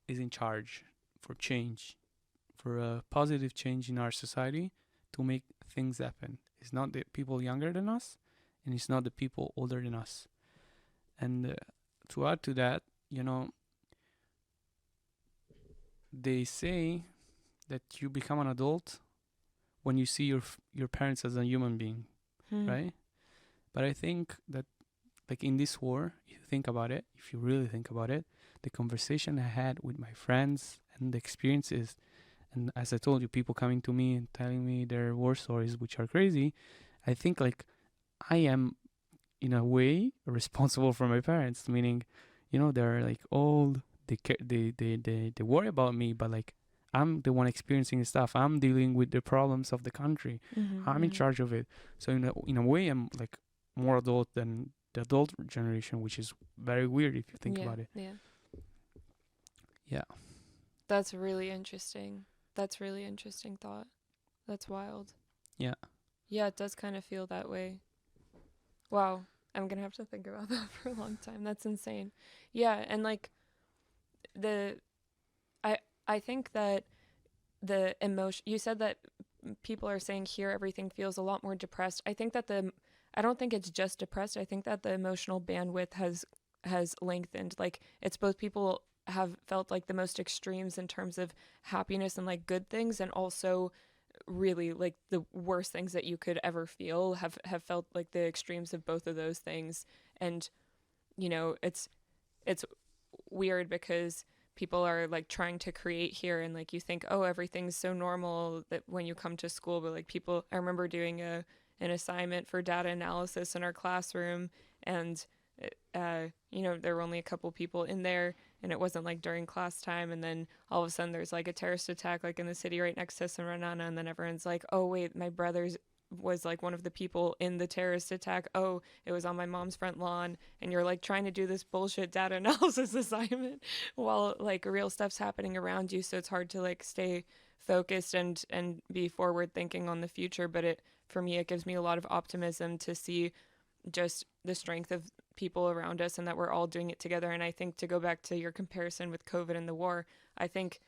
is in charge for change, for a positive change in our society to make things happen. It's not the people younger than us, and it's not the people older than us. And to add to that, you know, they say that you become an adult when you see your parents as a human being, right? But I think that, like in this war, if you think about it, if you really think about it, the conversation I had with my friends and the experiences, and as I told you, people coming to me and telling me their war stories, which are crazy, I think like I am in a way responsible for my parents, meaning, you know, they're like old, they worry about me, but like I'm the one experiencing the stuff. I'm dealing with the problems of the country. I'm in charge of it. So in a way, I'm like more adult than the adult generation, which is very weird if you think about it. Yeah. That's really interesting. That's really interesting thought. That's wild. Yeah. Yeah, it does kind of feel that way. Wow. I'm going to have to think about that for a long time. That's insane. Yeah, and like I think that the emotion, you said that people are saying here everything feels a lot more depressed. I think that I don't think it's just depressed. I think that the emotional bandwidth has lengthened. Like it's both people have felt like the most extremes in terms of happiness and like good things, and also really like the worst things that you could ever feel have felt like the extremes of both of those things. And you know, it's weird because people are like trying to create here, and like you think, oh, everything's so normal that when you come to school, but like people, I remember doing an assignment for data analysis in our classroom, and you know, there were only a couple people in there, and it wasn't like during class time, and then all of a sudden there's like a terrorist attack like in the city right next to Renana, and then everyone's like, oh wait, my brother's was like one of the people in the terrorist attack. Oh, it was on my mom's front lawn. And you're like trying to do this bullshit data analysis assignment while like real stuff's happening around you. So it's hard to like stay focused and be forward thinking on the future. But it, for me, it gives me a lot of optimism to see just the strength of people around us and that we're all doing it together. And I think, to go back to your comparison with COVID and the war, I think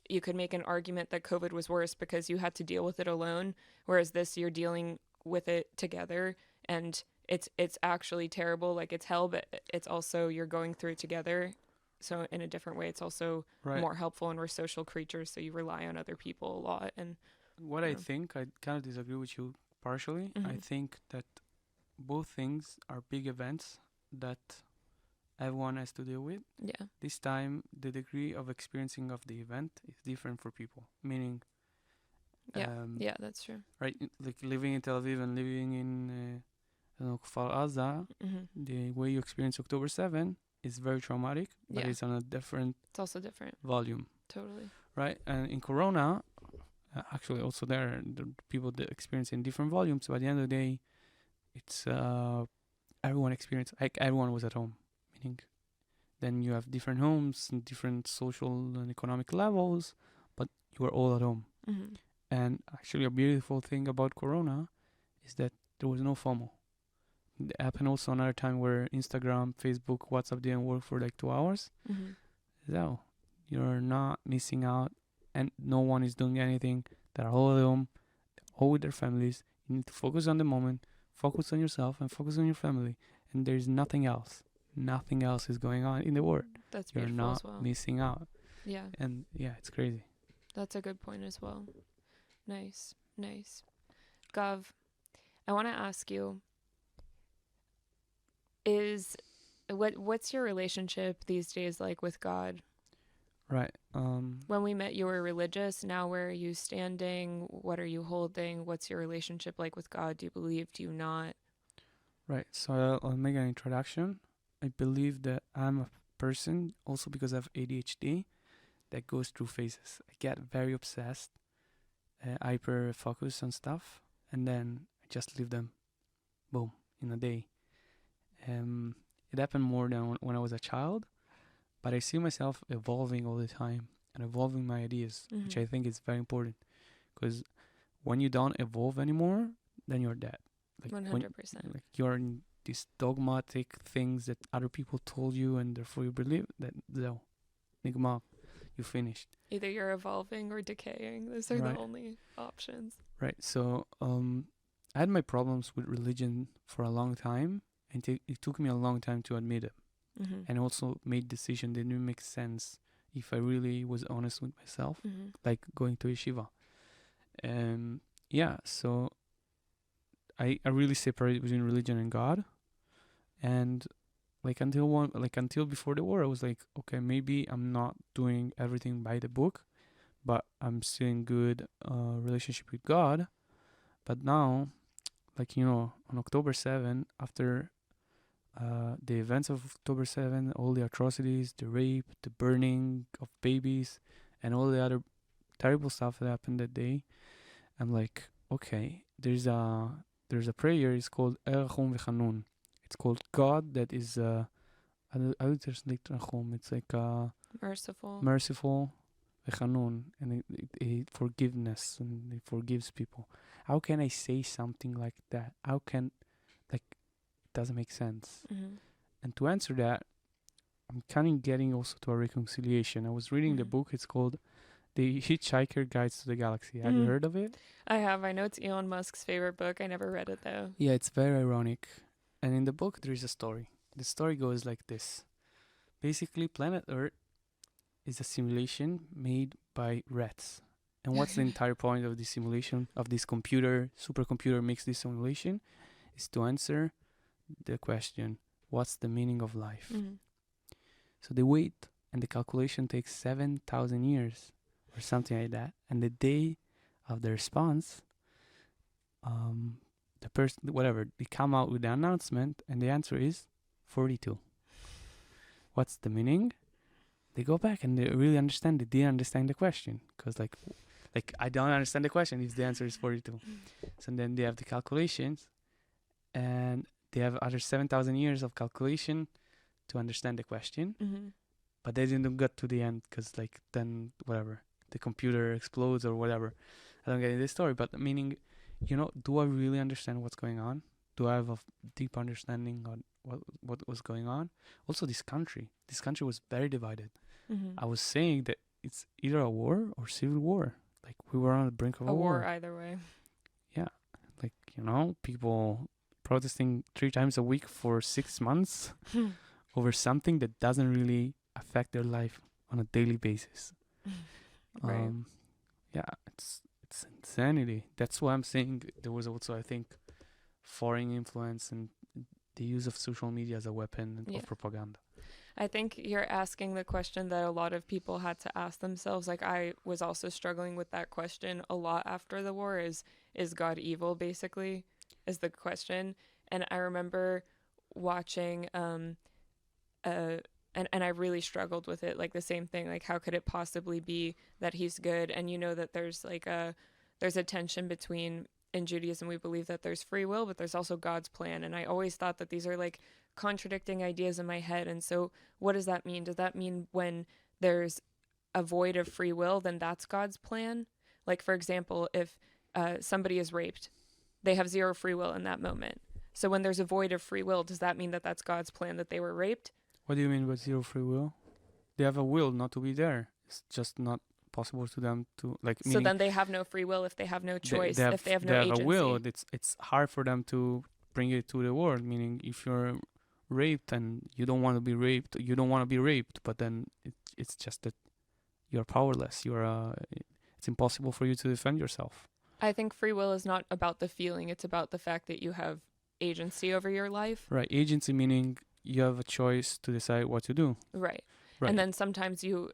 you could make an argument that COVID was worse because you had to deal with it alone, whereas this, you're dealing with it together, and it's actually terrible, like it's hell, but it's also, you're going through it together. So in a different way, it's also more helpful, and we're social creatures, so you rely on other people a lot. And what I think, I kind of disagree with you partially. I think that both things are big events that everyone has to deal with. Yeah. This time, the degree of experiencing of the event is different for people. Meaning, yeah, that's true. Right, like living in Tel Aviv and living in Kfar Aza, the way you experience October 7 is very traumatic, but it's on a different. It's also different volume. Totally. Right, and in Corona, actually also there, the people that experience in different volumes. But at the end of the day, it's everyone experienced, like everyone was at home. Meaning, then you have different homes and different social and economic levels, but you are all at home. And actually, a beautiful thing about Corona is that there was no FOMO. It happened also another time where Instagram, Facebook, WhatsApp didn't work for like 2 hours. So you're not missing out, and no one is doing anything. They're all at home, all with their families. You need to focus on the moment, focus on yourself, and focus on your family. And there's nothing else. Nothing else is going on in the world. That's You're beautiful not as well. missing out. Yeah. And yeah, it's crazy. That's a good point as well. Nice. Gav, I want to ask you, what's your relationship these days like with God? Right. When we met, you were religious. Now, where are you standing? What are you holding? What's your relationship like with God? Do you believe? Do you not? Right. So I'll make an introduction. I believe that I'm a person, also because I have ADHD, that goes through phases. I get very obsessed, hyper focused on stuff, and then I just leave them, boom, in a day. It happened more than when I was a child, but I see myself evolving all the time and evolving my ideas, which I think is very important, because when you don't evolve anymore, then you're dead. Like 100%. like you're these dogmatic things that other people told you and therefore you believe that no, nigma, you finished. Either you're evolving or decaying. Those are the only options. Right. So I had my problems with religion for a long time, and it took me a long time to admit it. Mm-hmm. And also made decision that didn't make sense if I really was honest with myself, Mm-hmm. like going to yeshiva. So I really separate between religion and God, and until before the war, I was like, okay, maybe I'm not doing everything by the book, but I'm still in good relationship with God. But now, on October 7, after the events of October 7, all the atrocities, the rape, the burning of babies, and all the other terrible stuff that happened that day, I'm like, okay, there's a prayer. It's called Erachum V'Chanun. It's called God that is I would translate Rachum. It's like merciful, V'Chanun, and it forgiveness, and it forgives people. How can I say something like that? How can, it doesn't make sense. Mm-hmm. And to answer that, I'm kind of getting also to a reconciliation. I was reading the book. It's called The Hitchhiker Guides to the Galaxy. Have you heard of it? I have. I know it's Elon Musk's favorite book. I never read it though. Yeah, it's very ironic. And in the book, there is a story. The story goes like this. Basically, planet Earth is a simulation made by rats. And what's the entire point of this simulation, of this supercomputer makes this simulation, is to answer the question, what's the meaning of life? Mm-hmm. So they wait, and the calculation takes 7,000 years or something like that. And the day of the response, they come out with the announcement, and the answer is 42. What's the meaning? They go back and they really understand. They didn't understand the question, because like I don't understand the question if the answer is 42. So then they have the calculations, and they have other 7,000 years of calculation to understand the question. Mm-hmm. But they didn't get to the end, because then whatever, the computer explodes or whatever. I don't get in this story, but meaning, do I really understand what's going on? Do I have a deep understanding on what was going on? Also, this country was very divided. Mm-hmm. I was saying that it's either a war or civil war. Like, we were on the brink of a war. Either way. Yeah. People protesting 3 times a week for 6 months over something that doesn't really affect their life on a daily basis. Right. It's insanity. That's why I'm saying there was also, I think, foreign influence and the use of social media as a weapon of propaganda. I think you're asking the question that a lot of people had to ask themselves. Like, I was also struggling with that question a lot after the war. Is God evil, basically, is the question. And I remember watching and I really struggled with it, like the same thing, like how could it possibly be that he's good? And that there's there's a tension between, in Judaism we believe that there's free will, but there's also God's plan. And I always thought that these are like contradicting ideas in my head. And so what does that mean? Does that mean when there's a void of free will, then that's God's plan? Like, for example, if somebody is raped, they have zero free will in that moment. So when there's a void of free will, does that mean that that's God's plan that they were raped? What do you mean by zero free will? They have a will not to be there. It's just not possible to them to So then they have no free will if they have no choice, if they have no agency. They have a will. It's hard for them to bring it to the world. Meaning, if you're raped and you don't want to be raped, you don't want to be raped. But then it's just that you're powerless. It's impossible for you to defend yourself. I think free will is not about the feeling. It's about the fact that you have agency over your life. Right. Agency meaning you have a choice to decide what to do. Right. And then sometimes you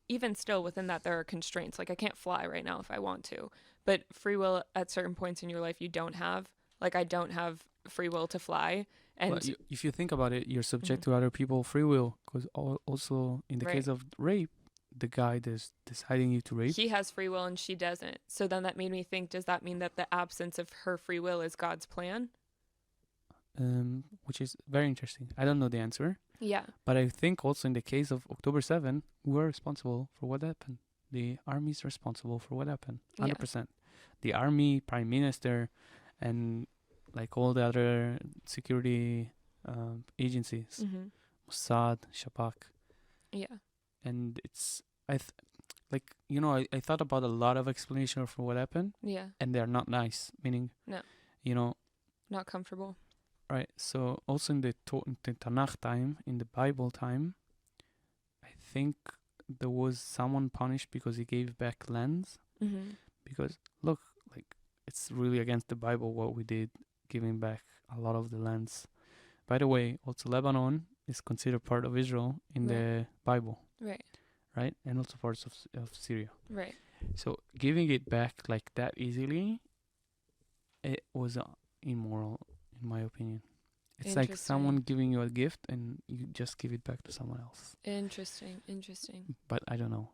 even still within that, there are constraints. Like, I can't fly right now if I want to, but free will at certain points in your life, you don't have. Like, I don't have free will to fly. And if you think about it, you're subject to other people's free will, because also in the case of rape, the guy that's deciding you to rape, he has free will and she doesn't. So then that made me think, does that mean that the absence of her free will is God's plan? Which is very interesting. I don't know the answer. Yeah. But I think also in the case of October 7, we're responsible for what happened. The army is responsible for what happened. 100%. The army, prime minister, and like all the other security agencies, Mossad, Shabak, Yeah. and it's like I thought about a lot of explanation for what happened, Yeah. and they're not nice. Meaning, No. you know, Not comfortable. right? So also in the Tanakh time, in the Bible time, I think there was someone punished because he gave back lands. Because look, like it's really against the Bible what we did, giving back a lot of the lands. By the way, also Lebanon is considered part of Israel in the Bible, Right. right? And also parts of Syria. Right. So giving it back like that easily, it was immoral, in my opinion. It's like someone giving you a gift and you just give it back to someone else. Interesting. But I don't know,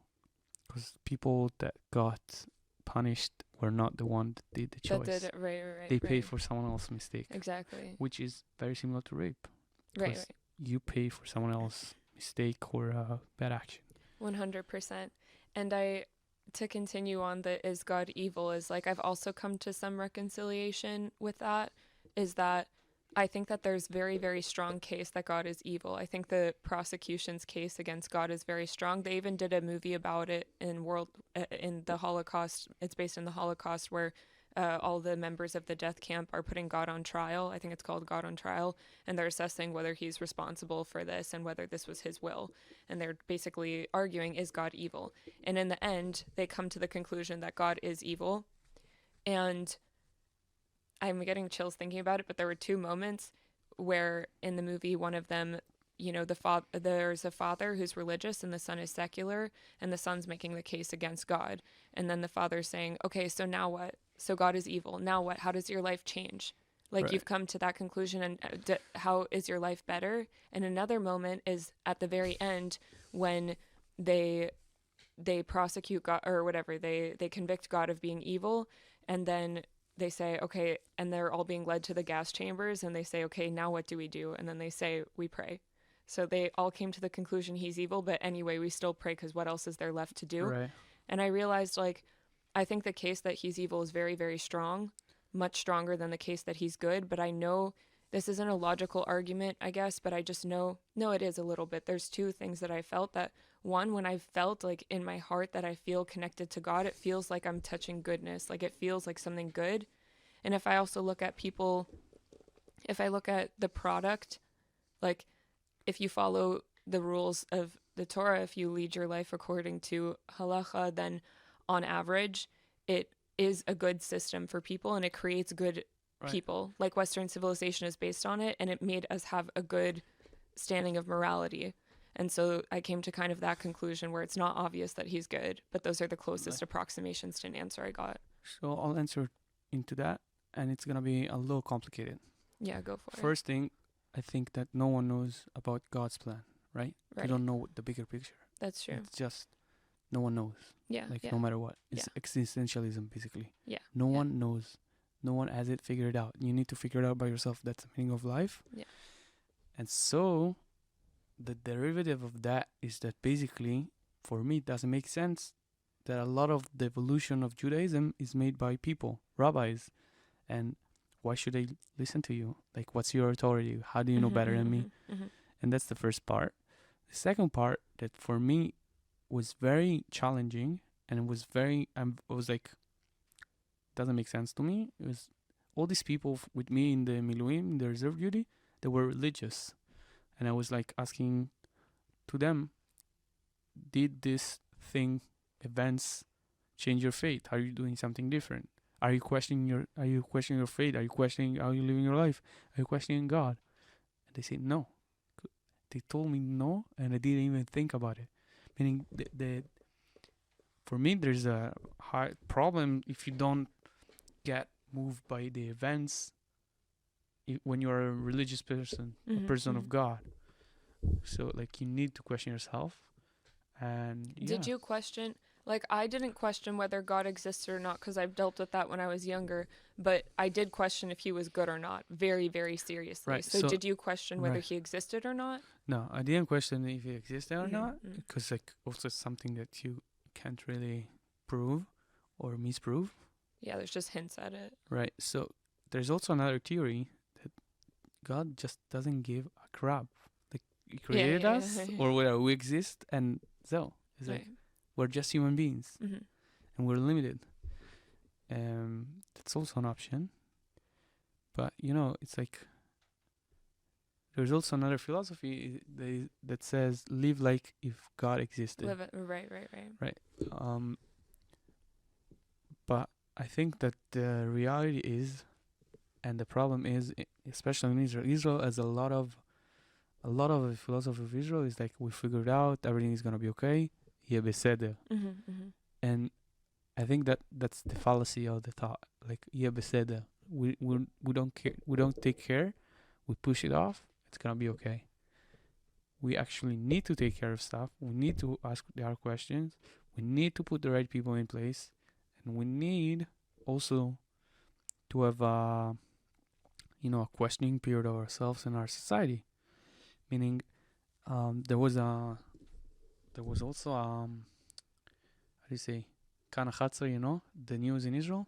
because people that got punished were not the one that did the choice. That did it. Right. They paid for someone else's mistake. Exactly. Which is very similar to rape. Right. You pay for someone else's mistake or bad action. 100%. And to continue on the is God evil, is like I've also come to some reconciliation with that, is that I think that there's very, very strong case that God is evil. I think the prosecution's case against God is very strong. They even did a movie about it in the Holocaust. It's based in the Holocaust, where all the members of the death camp are putting God on trial. I think it's called God on Trial. And they're assessing whether he's responsible for this and whether this was his will. And they're basically arguing, is God evil? And in the end, they come to the conclusion that God is evil. And I'm getting chills thinking about it, but there were two moments where in the movie, one of them, there's a father who's religious and the son is secular, and the son's making the case against God. And then the father's saying, okay, so now what? So God is evil. Now what? How does your life change? Like, you've come to that conclusion, and how is your life better? And another moment is at the very end when they prosecute God, or whatever, they convict God of being evil, and then they say, okay, and they're all being led to the gas chambers, and they say, okay, now what do we do? And then they say, we pray. So they all came to the conclusion he's evil, but anyway, we still pray, because what else is there left to do? Right. And I realized, like, I think the case that he's evil is very, very strong, much stronger than the case that he's good, but I know this isn't a logical argument, I guess, but I just know, no, it is a little bit. There's two things that I felt. That one, when I felt like in my heart that I feel connected to God, it feels like I'm touching goodness, like it feels like something good. And if I also look at people, if I look at the product, like if you follow the rules of the Torah, if you lead your life according to halacha, then on average, it is a good system for people, and it creates good people. Like Western civilization is based on it, and it made us have a good standing of morality. And so I came to kind of that conclusion where it's not obvious that he's good, but those are the closest approximations to an answer I got. So I'll answer into that, and it's going to be a little complicated. Yeah, go for it. First thing, I think that no one knows about God's plan, right? You don't know the bigger picture. That's true. It's just no one knows. Yeah. No matter what. It's existentialism, basically. Yeah. No one knows. No one has it figured out. You need to figure it out by yourself. That's the meaning of life. Yeah. And so the derivative of that is that basically, for me, it doesn't make sense that a lot of the evolution of Judaism is made by people, rabbis. And why should they listen to you? Like, what's your authority? How do you know better than me? And that's the first part. The second part that for me was very challenging, and it was very, I was like, doesn't make sense to me. It was all these people with me in the Miluim, in the reserve duty, they were religious. And I was like asking to them, did this thing, events, change your faith? Are you doing something different? Are you questioning your faith? Are you questioning how you're living your life? Are you questioning God? And they said no. They told me no, and I didn't even think about it. Meaning, for me, there's a hard problem if you don't get moved by the events when you're a religious person, a person of God. So, like, you need to question yourself. And Did you question? Like, I didn't question whether God existed or not, because I've dealt with that when I was younger, but I did question if he was good or not, very, very seriously. Right. So did you question whether he existed or not? No, I didn't question if he existed or not, because, like, also something that you can't really prove or misprove. Yeah, there's just hints at it. Right. So there's also another theory that God just doesn't give a crap. Like He created us, or whether we exist, and so it's like we're just human beings, and we're limited. That's also an option. But it's like there's also another philosophy that says live like if God existed. Live it. Right. Right. But I think that the reality is, and the problem is, especially in Israel. Israel has a lot of the philosophy of Israel is like we figured out everything is gonna be okay. Yeah, beseder. And I think that's the fallacy of the thought. Like yeah, beseder. We don't care. We don't take care. We push it off. It's gonna be okay. We actually need to take care of stuff. We need to ask the hard questions. We need to put the right people in place, and we need also to have a questioning period of ourselves and our society. Meaning, there was also how do you say, Kan 11, the news in Israel.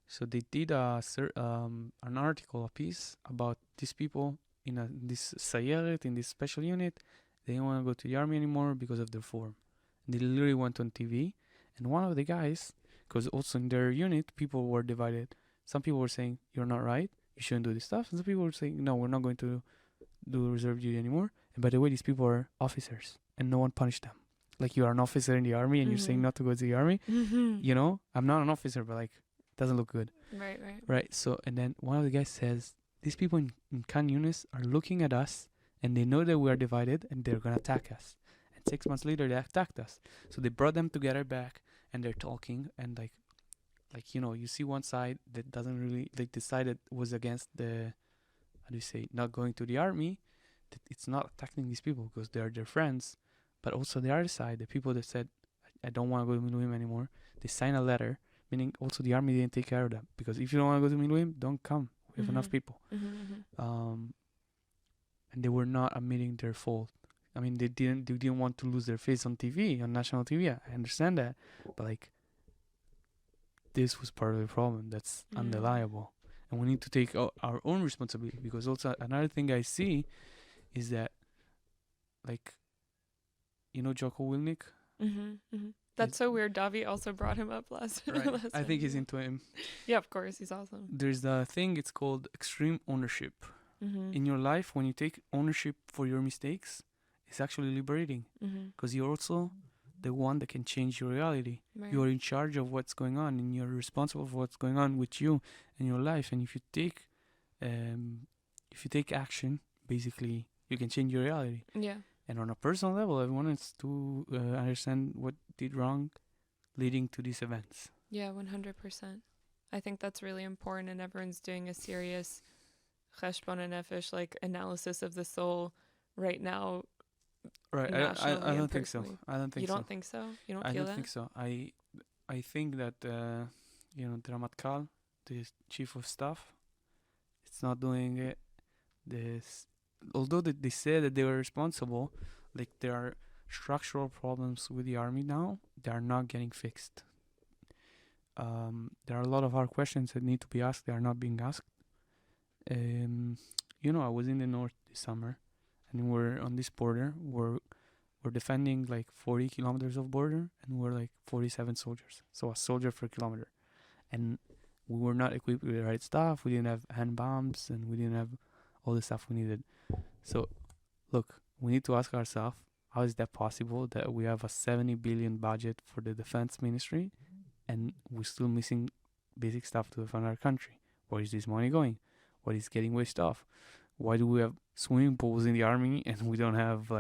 So they did an article, a piece about these people in this sayeret, in this special unit. They didn't want to go to the army anymore because of their form. They literally went on TV, and one of the guys, because also in their unit, people were divided. Some people were saying, you're not right, you shouldn't do this stuff. And some people were saying, no, we're not going to do reserve duty anymore. And by the way, these people are officers, and no one punished them. Like, you are an officer in the army, and you're saying not to go to the army. I'm not an officer, but like, it doesn't look good. Right. So, and then one of the guys says, these people in Khan Yunis are looking at us, and they know that we are divided, and they're gonna attack us. And 6 months later, they attacked us. So they brought them together back, and they're talking, and like you see one side that doesn't really decided was against the, how do you say, not going to the army. That it's not attacking these people because they are their friends, but also the other side, the people that said, I don't want to go to Miluim anymore. They sign a letter, meaning also the army didn't take care of them, because if you don't want to go to Miluim, don't come. We have enough people. And they were not admitting their fault. I mean, they didn't want to lose their face on TV, on national TV. I understand that, but like, this was part of the problem. That's undeniable, and we need to take our own responsibility. Because also another thing I see is that, like, Jocko Willink. That's so weird. Davi also brought him up last. Right. I think he's into him. Yeah, of course, he's awesome. There's the thing. It's called extreme ownership. In your life, when you take ownership for your mistakes, it's actually liberating, because you're also the one that can change your reality. Right. You're in charge of what's going on, and you're responsible for what's going on with you and your life. And if you take action, basically, you can change your reality. Yeah. And on a personal level, everyone has to understand what did wrong, leading to these events. Yeah, 100%. I think that's really important, and everyone's doing a serious cheshbon nefesh, like analysis of the soul right now. Right. I don't think so. You don't think so? You don't feel that? I don't think so. I think that the Ramatkal, the chief of staff, it's not doing it. Although they say that they were responsible, like, there are structural problems with the army now. They are not getting fixed. There are a lot of hard questions that need to be asked. They are not being asked. I was in the north this summer, and we're on this border. We're defending like 40 kilometers of border, and we're like 47 soldiers. So a soldier per kilometer. And we were not equipped with the right stuff. We didn't have hand bombs, and we didn't have all the stuff we needed. So, look, we need to ask ourselves, how is that possible that we have a 70 billion budget for the defense ministry, and we're still missing basic stuff to defend our country? Where is this money going? What is getting wasted off? Why do we have swimming pools in the army and we don't have,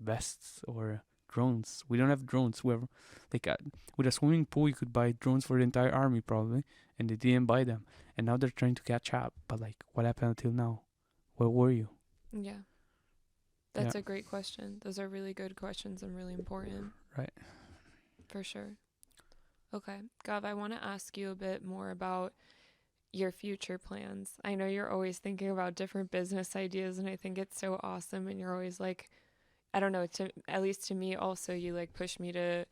vests or drones? We don't have drones. We have, with a swimming pool, you could buy drones for the entire army probably, and they didn't buy them. And now they're trying to catch up. But what happened until now? Where were you? Yeah. That's a great question. Those are really good questions and really important. Right. For sure. Okay. Gav, I want to ask you a bit more about your future plans. I know you're always thinking about different business ideas, and I think it's so awesome. And you're always I don't know, at least to me also, you push me to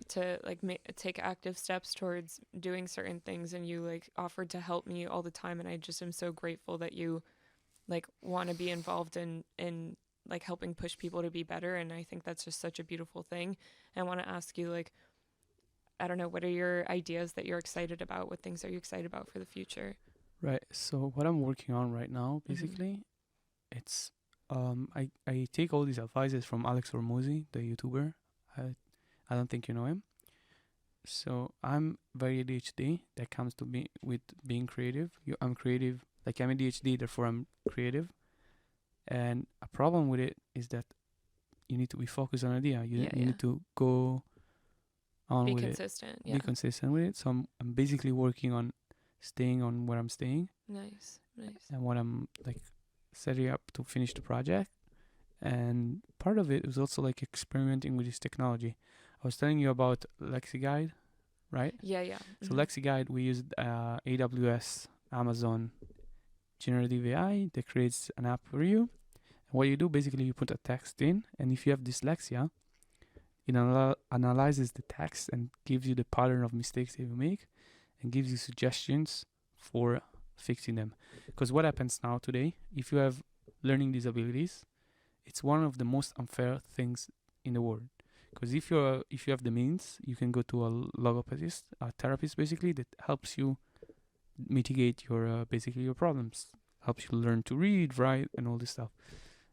to like take active steps towards doing certain things, and you like offered to help me all the time, and I just am so grateful that you like want to be involved in like helping push people to be better, and I think that's just such a beautiful thing. I want to ask you, like, I don't know, what are your ideas that you're excited about? What things are you excited about for the future? Right. So what I'm working on right now, Mm-hmm. basically, it's I take all these advices from Alex Hormozy, the YouTuber. I don't think you know him. So I'm very ADHD. That comes to me with being creative. I'm creative. Like I'm ADHD, therefore I'm creative. And a problem with it is that you need to be focused on an idea. You need to go on Be with consistent. it. Be consistent with it. So I'm basically working on staying on where I'm staying. Nice. And what I'm like setting up to finish the project. And part of it was also like experimenting with this technology. I was telling you about LexiGuide, right? Yeah. So LexiGuide, we used AWS, Amazon generative AI that creates an app for you. And what you do, basically, you put a text in, and if you have dyslexia, it analyzes the text and gives you the pattern of mistakes that you make, and gives you suggestions for fixing them. Because what happens now today, if you have learning disabilities, it's one of the most unfair things in the world. Because if you have the means, you can go to a logopedist, a therapist, basically, that helps you mitigate your basically your problems, helps you learn to read, write, and all this stuff.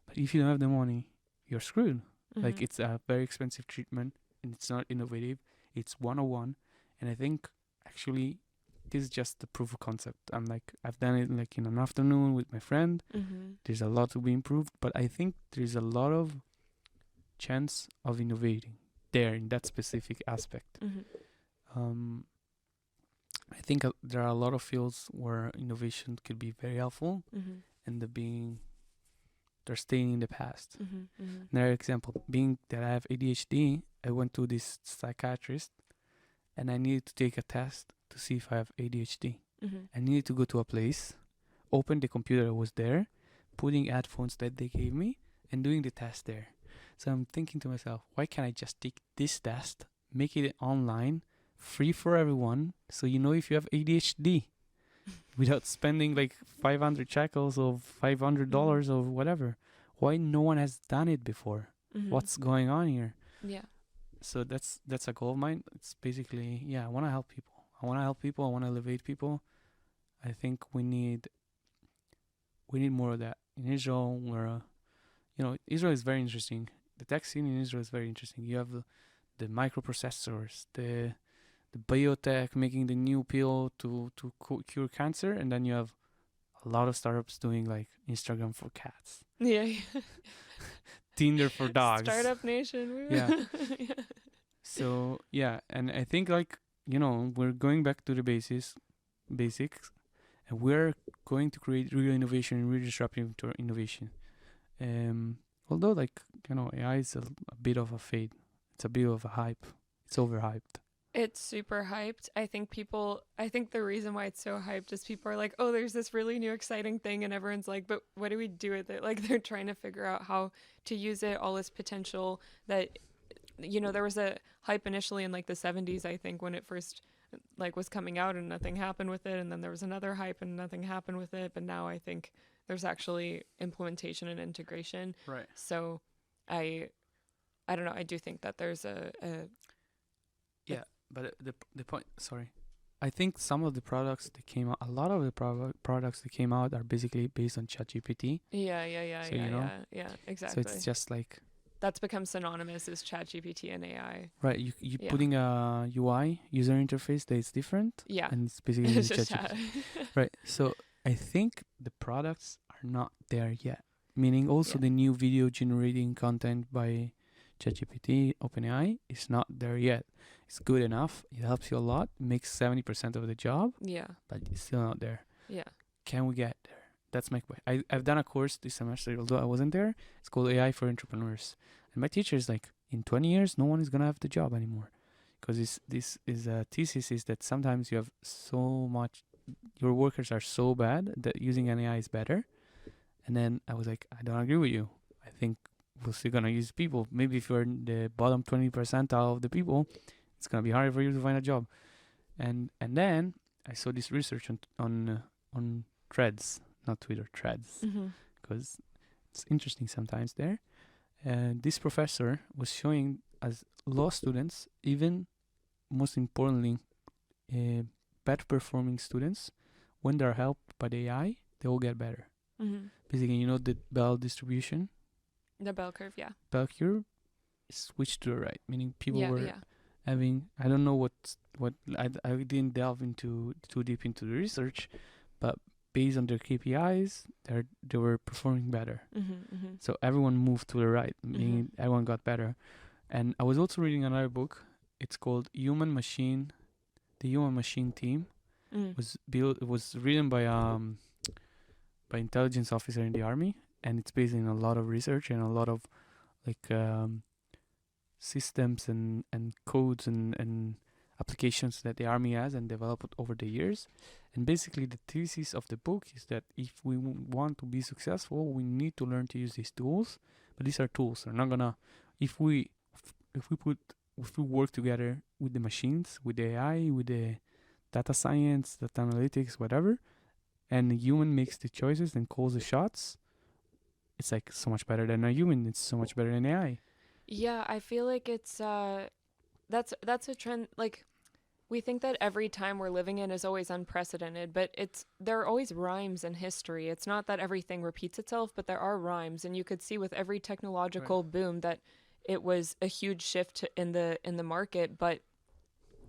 But if you don't have the money, you're screwed. Like it's a very expensive treatment, and it's not innovative. It's 101, and I think actually this is just the proof of concept. I've done it like in an afternoon with my friend. There's a lot to be improved, but I think there's a lot of chance of innovating there in that specific aspect. I think there are a lot of fields where innovation could be very helpful, and they're staying in the past. Another example being that I have ADHD, I went to this psychiatrist, and I needed to take a test to see if I have ADHD. I needed to go to a place, open the computer that was there, putting headphones that they gave me, and doing the test there. So I'm thinking to myself, why can't I just take this test, make it online, free for everyone, so you know if you have ADHD, without spending like 500 shekels or $500 or whatever. Why no one has done it before? What's going on here? Yeah. So that's a goal of mine. It's basically, I want to help people. I want to elevate people. I think we need more of that in Israel, where Israel is very interesting. The tech scene in Israel is very interesting. You have the microprocessors, the biotech making the new pill to cure cancer, and then you have a lot of startups doing like Instagram for cats. Yeah. Tinder for dogs. Startup nation. Yeah. So and I think we're going back to the basics, and we're going to create real innovation and real disruptive innovation. Although AI is a bit of a fade. It's a bit of a hype. It's overhyped. It's super hyped. I think the reason why it's so hyped is people are like, oh, there's this really new exciting thing, and everyone's like, but what do we do with it? Like, they're trying to figure out how to use it, all this potential that, there was a hype initially in like the 70s, I think, when it first like was coming out, and nothing happened with it, and then there was another hype and nothing happened with it, but now I think there's actually implementation and integration. Right. So I don't know, I do think that there's But the point, sorry, I think some of the products that came out, a lot of the products that came out are basically based on ChatGPT. Yeah, exactly. So it's just like that's become synonymous as ChatGPT and AI. Right, you putting a UI user interface that is different. Yeah, and it's basically ChatGPT. Right, so I think the products are not there yet. Meaning also the new video generating content by ChatGPT, OpenAI is not there yet. It's good enough. It helps you a lot. Makes 70% of the job. Yeah. But it's still not there. Yeah. Can we get there? That's my question. I've done a course this semester, although I wasn't there. It's called AI for Entrepreneurs. And my teacher is like, in 20 years, no one is going to have the job anymore. Because this is a thesis is that sometimes you have so much, your workers are so bad that using an AI is better. And then I was like, I don't agree with you. I think we're still gonna use people. Maybe if you're in the bottom 20 percentile of the people, it's gonna be harder for you to find a job. And then I saw this research on Threads, not Twitter, Threads, because it's interesting sometimes there. And this professor was showing as law students, even most importantly, better performing students, when they're helped by the AI, they will get better. Basically, you know the bell distribution. The bell curve, yeah. Bell curve switched to the right, meaning people were Yeah. having, I don't know what I didn't delve into too deep into the research, but based on their KPIs, they were performing better. So everyone moved to the right, meaning everyone got better. And I was also reading another book. It's called The Human Machine Team. It was written by intelligence officer in the army, and it's based in a lot of research and a lot of like systems and codes and applications that the army has and developed over the years. And basically the thesis of the book is that if we want to be successful, we need to learn to use these tools. But these are tools. They're not gonna, if we work together with the machines, with the AI, with the data science, data analytics, whatever, and the human makes the choices and calls the shots, it's like so much better than a human. It's so much better than AI. Yeah, I feel like it's that's a trend. Like, we think that every time we're living in is always unprecedented, but there are always rhymes in history. It's not that everything repeats itself, but there are rhymes, and you could see with every technological boom that it was a huge shift in the market,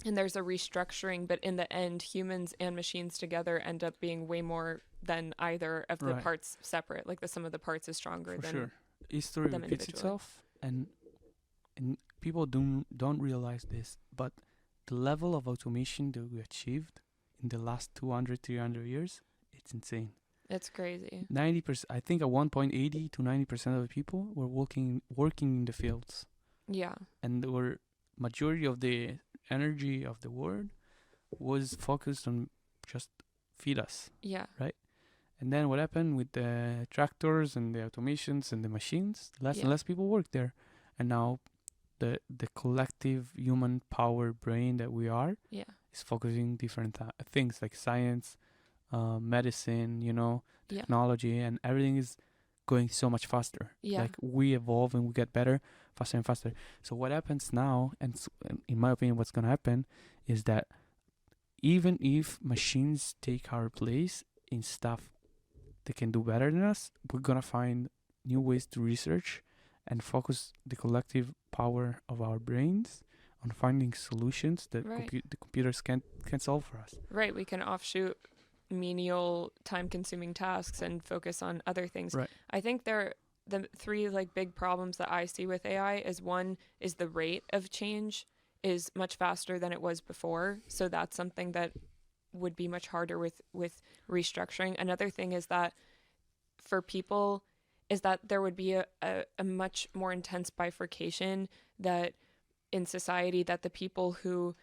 and there's a restructuring, but in the end, humans and machines together end up being way more than either of the parts separate. Like the sum of the parts is stronger than sure. History repeats itself, and people don't realize this, but the level of automation that we achieved in the last 200, 300 years, it's insane. It's crazy. 90%, I think at one point, 80 to 90% of the people were working in the fields. Yeah. And there were majority of the energy of the world was focused on just feed us. Yeah. Right? And then what happened with the tractors and the automations and the machines? Less and less people work there. And now the collective human power brain that we are is focusing different things like science, medicine, technology, and everything is going so much faster. Like we evolve and we get better faster and faster. So what happens now, and in my opinion what's going to happen, is that even if machines take our place in stuff they can do better than us, we're going to find new ways to research and focus the collective power of our brains on finding solutions that the computers can't solve for us. Right, we can offshoot menial time-consuming tasks and focus on other things. Right. I think the three big problems that I see with AI is, one is the rate of change is much faster than it was before, so that's something that would be much harder with restructuring. Another thing is that for people is that there would be a much more intense bifurcation that in society, that the people who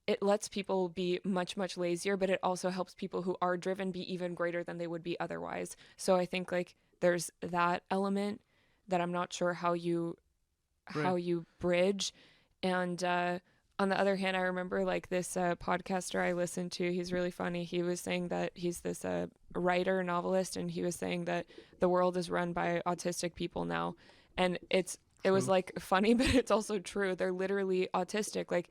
it lets people be much, much lazier, but it also helps people who are driven be even greater than they would be otherwise. So I think there's that element that I'm not sure how you bridge. And on the other hand, I remember this podcaster I listened to, he's really funny. He was saying that he's this writer, novelist, and he was saying that the world is run by autistic people now. And it was funny, but it's also true. They're literally autistic.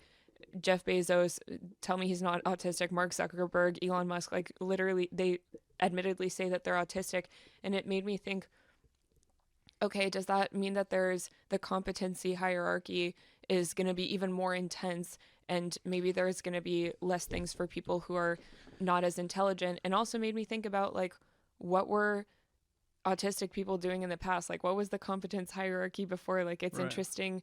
Jeff Bezos, tell me he's not autistic. Mark Zuckerberg, Elon Musk, literally they admittedly say that they're autistic. And it made me think, okay, does that mean that there's the competency hierarchy is going to be even more intense, and maybe there's going to be less things for people who are not as intelligent? And also made me think about what were autistic people doing in the past? What was the competence hierarchy before? It's interesting.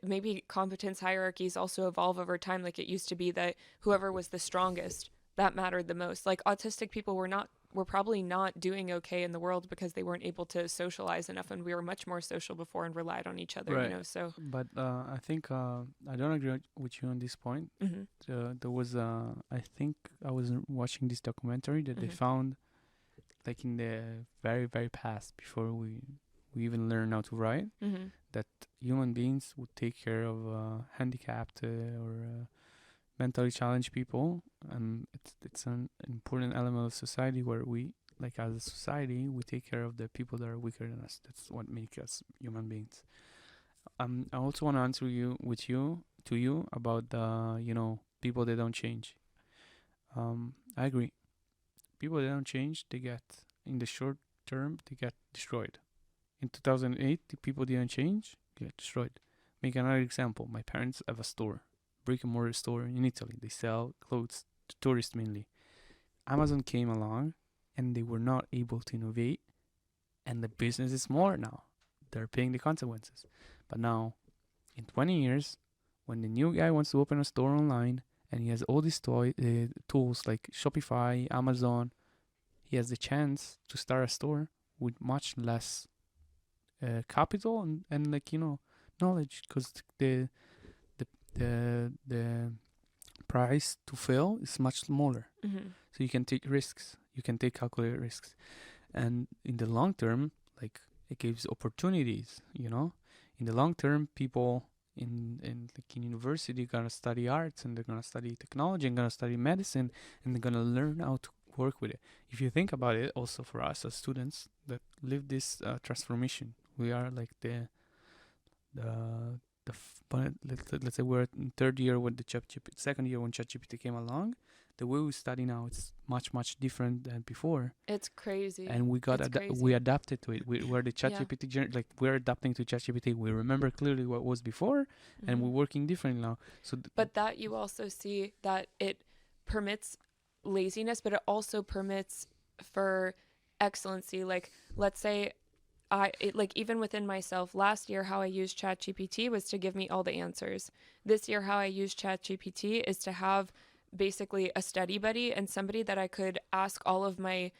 Maybe competence hierarchies also evolve over time. It used to be that whoever was the strongest, that mattered the most. Autistic people were probably not doing okay in the world because they weren't able to socialize enough, and we were much more social before and relied on each other. So but I think I don't agree with you on this point. There was I think I was watching this documentary that they found in the very, very past, before we we even learn how to write, that human beings would take care of handicapped or mentally challenged people, and it's an important element of society where we, like as a society, we take care of the people that are weaker than us. That's what makes us human beings. I also want to answer you about the people that don't change. I agree. People that don't change, they get in the short term they get destroyed. In 2008, the people didn't change, get destroyed. Make another example. My parents have a store, brick and mortar store in Italy. They sell clothes to tourists mainly. Amazon came along, and they were not able to innovate, and the business is smaller now. They're paying the consequences. But now, in 20 years, when the new guy wants to open a store online and he has all these tools like Shopify, Amazon, he has the chance to start a store with much less capital and knowledge, because the price to fail is much smaller. So you can take risks. You can take calculated risks, and in the long term, like, it gives opportunities. In the long term, people in university gonna study arts, and they're gonna study technology, and gonna study medicine, and they're gonna learn how to work with it. If you think about it, also for us as students that live this transformation, we are like let's say we're in third year when second year when ChatGPT came along. The way we study now, it's much different than before. It's crazy. And we adapted to it. We're the ChatGPT like we're adapting to ChatGPT. We remember clearly what was before, and we're working differently now. So but that you also see that it permits laziness, but it also permits for excellency. Like, let's say even within myself, last year how I used ChatGPT was to give me all the answers. This year how I use ChatGPT is to have basically a study buddy and somebody that I could ask all of my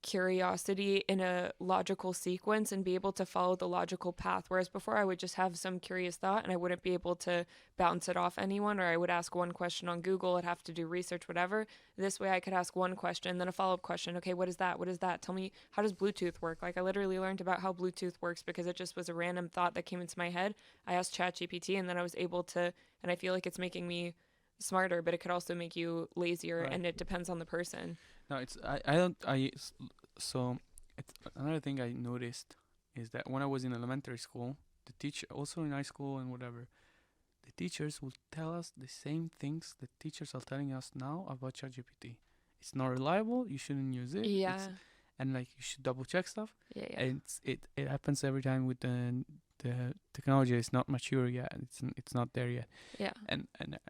curiosity in a logical sequence and be able to follow the logical path. Whereas before I would just have some curious thought and I wouldn't be able to bounce it off anyone, or I would ask one question on Google, I'd have to do research, whatever. This way I could ask one question, then a follow-up question. Okay, what is that? What is that? Tell me, how does Bluetooth work? Like, I literally learned about how Bluetooth works because it just was a random thought that came into my head. I asked ChatGPT, and then I was able to, and I feel like it's making me smarter, but it could also make you lazier, right. And it depends on the person. No, it's another thing I noticed is that when I was in elementary school, the teacher, also in high school and whatever, the teachers will tell us the same things that teachers are telling us now about ChatGPT. It's not reliable. You shouldn't use it. Yeah. And like, you should double check stuff. Yeah. And it happens every time with the technology is not mature yet. It's not there yet. Yeah. And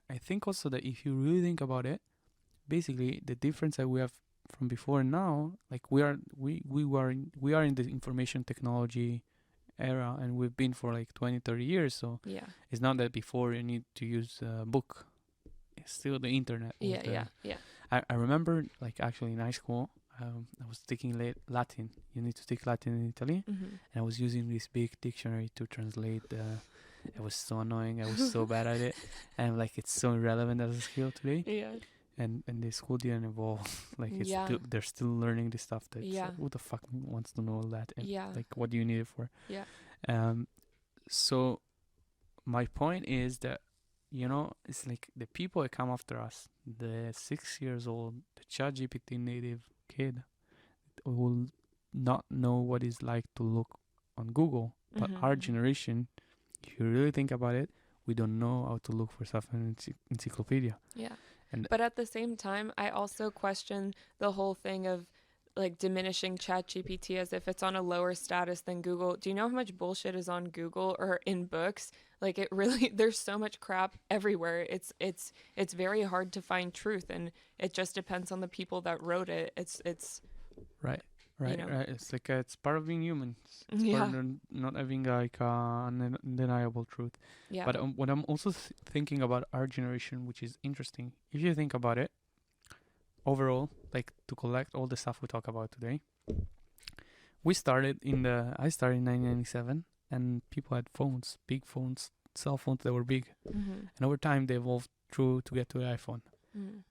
I think also that if you really think about it, basically the difference that we have from before and now, like we are in the information technology era, and we've been for like 20-30 years. So yeah, it's not that before you need to use a book. It's still the internet. Yeah. I remember, like, actually in high school, I was taking Latin. You need to take Latin in Italy, and I was using this big dictionary to translate. It was so annoying. I was so bad at it, and like, it's so irrelevant as a skill today. Yeah. And the school didn't evolve. Like, they're still learning this stuff. That who the fuck wants to know all that? And like, what do you need it for? Yeah. So my point is that, it's like the people that come after us, the 6 years old, the ChatGPT native kid, will not know what it's like to look on Google. But our generation, if you really think about it, we don't know how to look for stuff in an encyclopedia. Yeah. But at the same time, I also question the whole thing of like diminishing ChatGPT as if it's on a lower status than Google. Do you know how much bullshit is on Google or in books? Like, it really, there's so much crap everywhere. It's very hard to find truth, and it just depends on the people that wrote it. It's right. It's like it's part of being human. It's part of not having like undeniable truth. Yeah. But what I'm also thinking about our generation, which is interesting, if you think about it, overall, like, to collect all the stuff we talk about today, I started in 1997, and people had phones, big phones, cell phones that were big, and over time they evolved to get to the iPhone,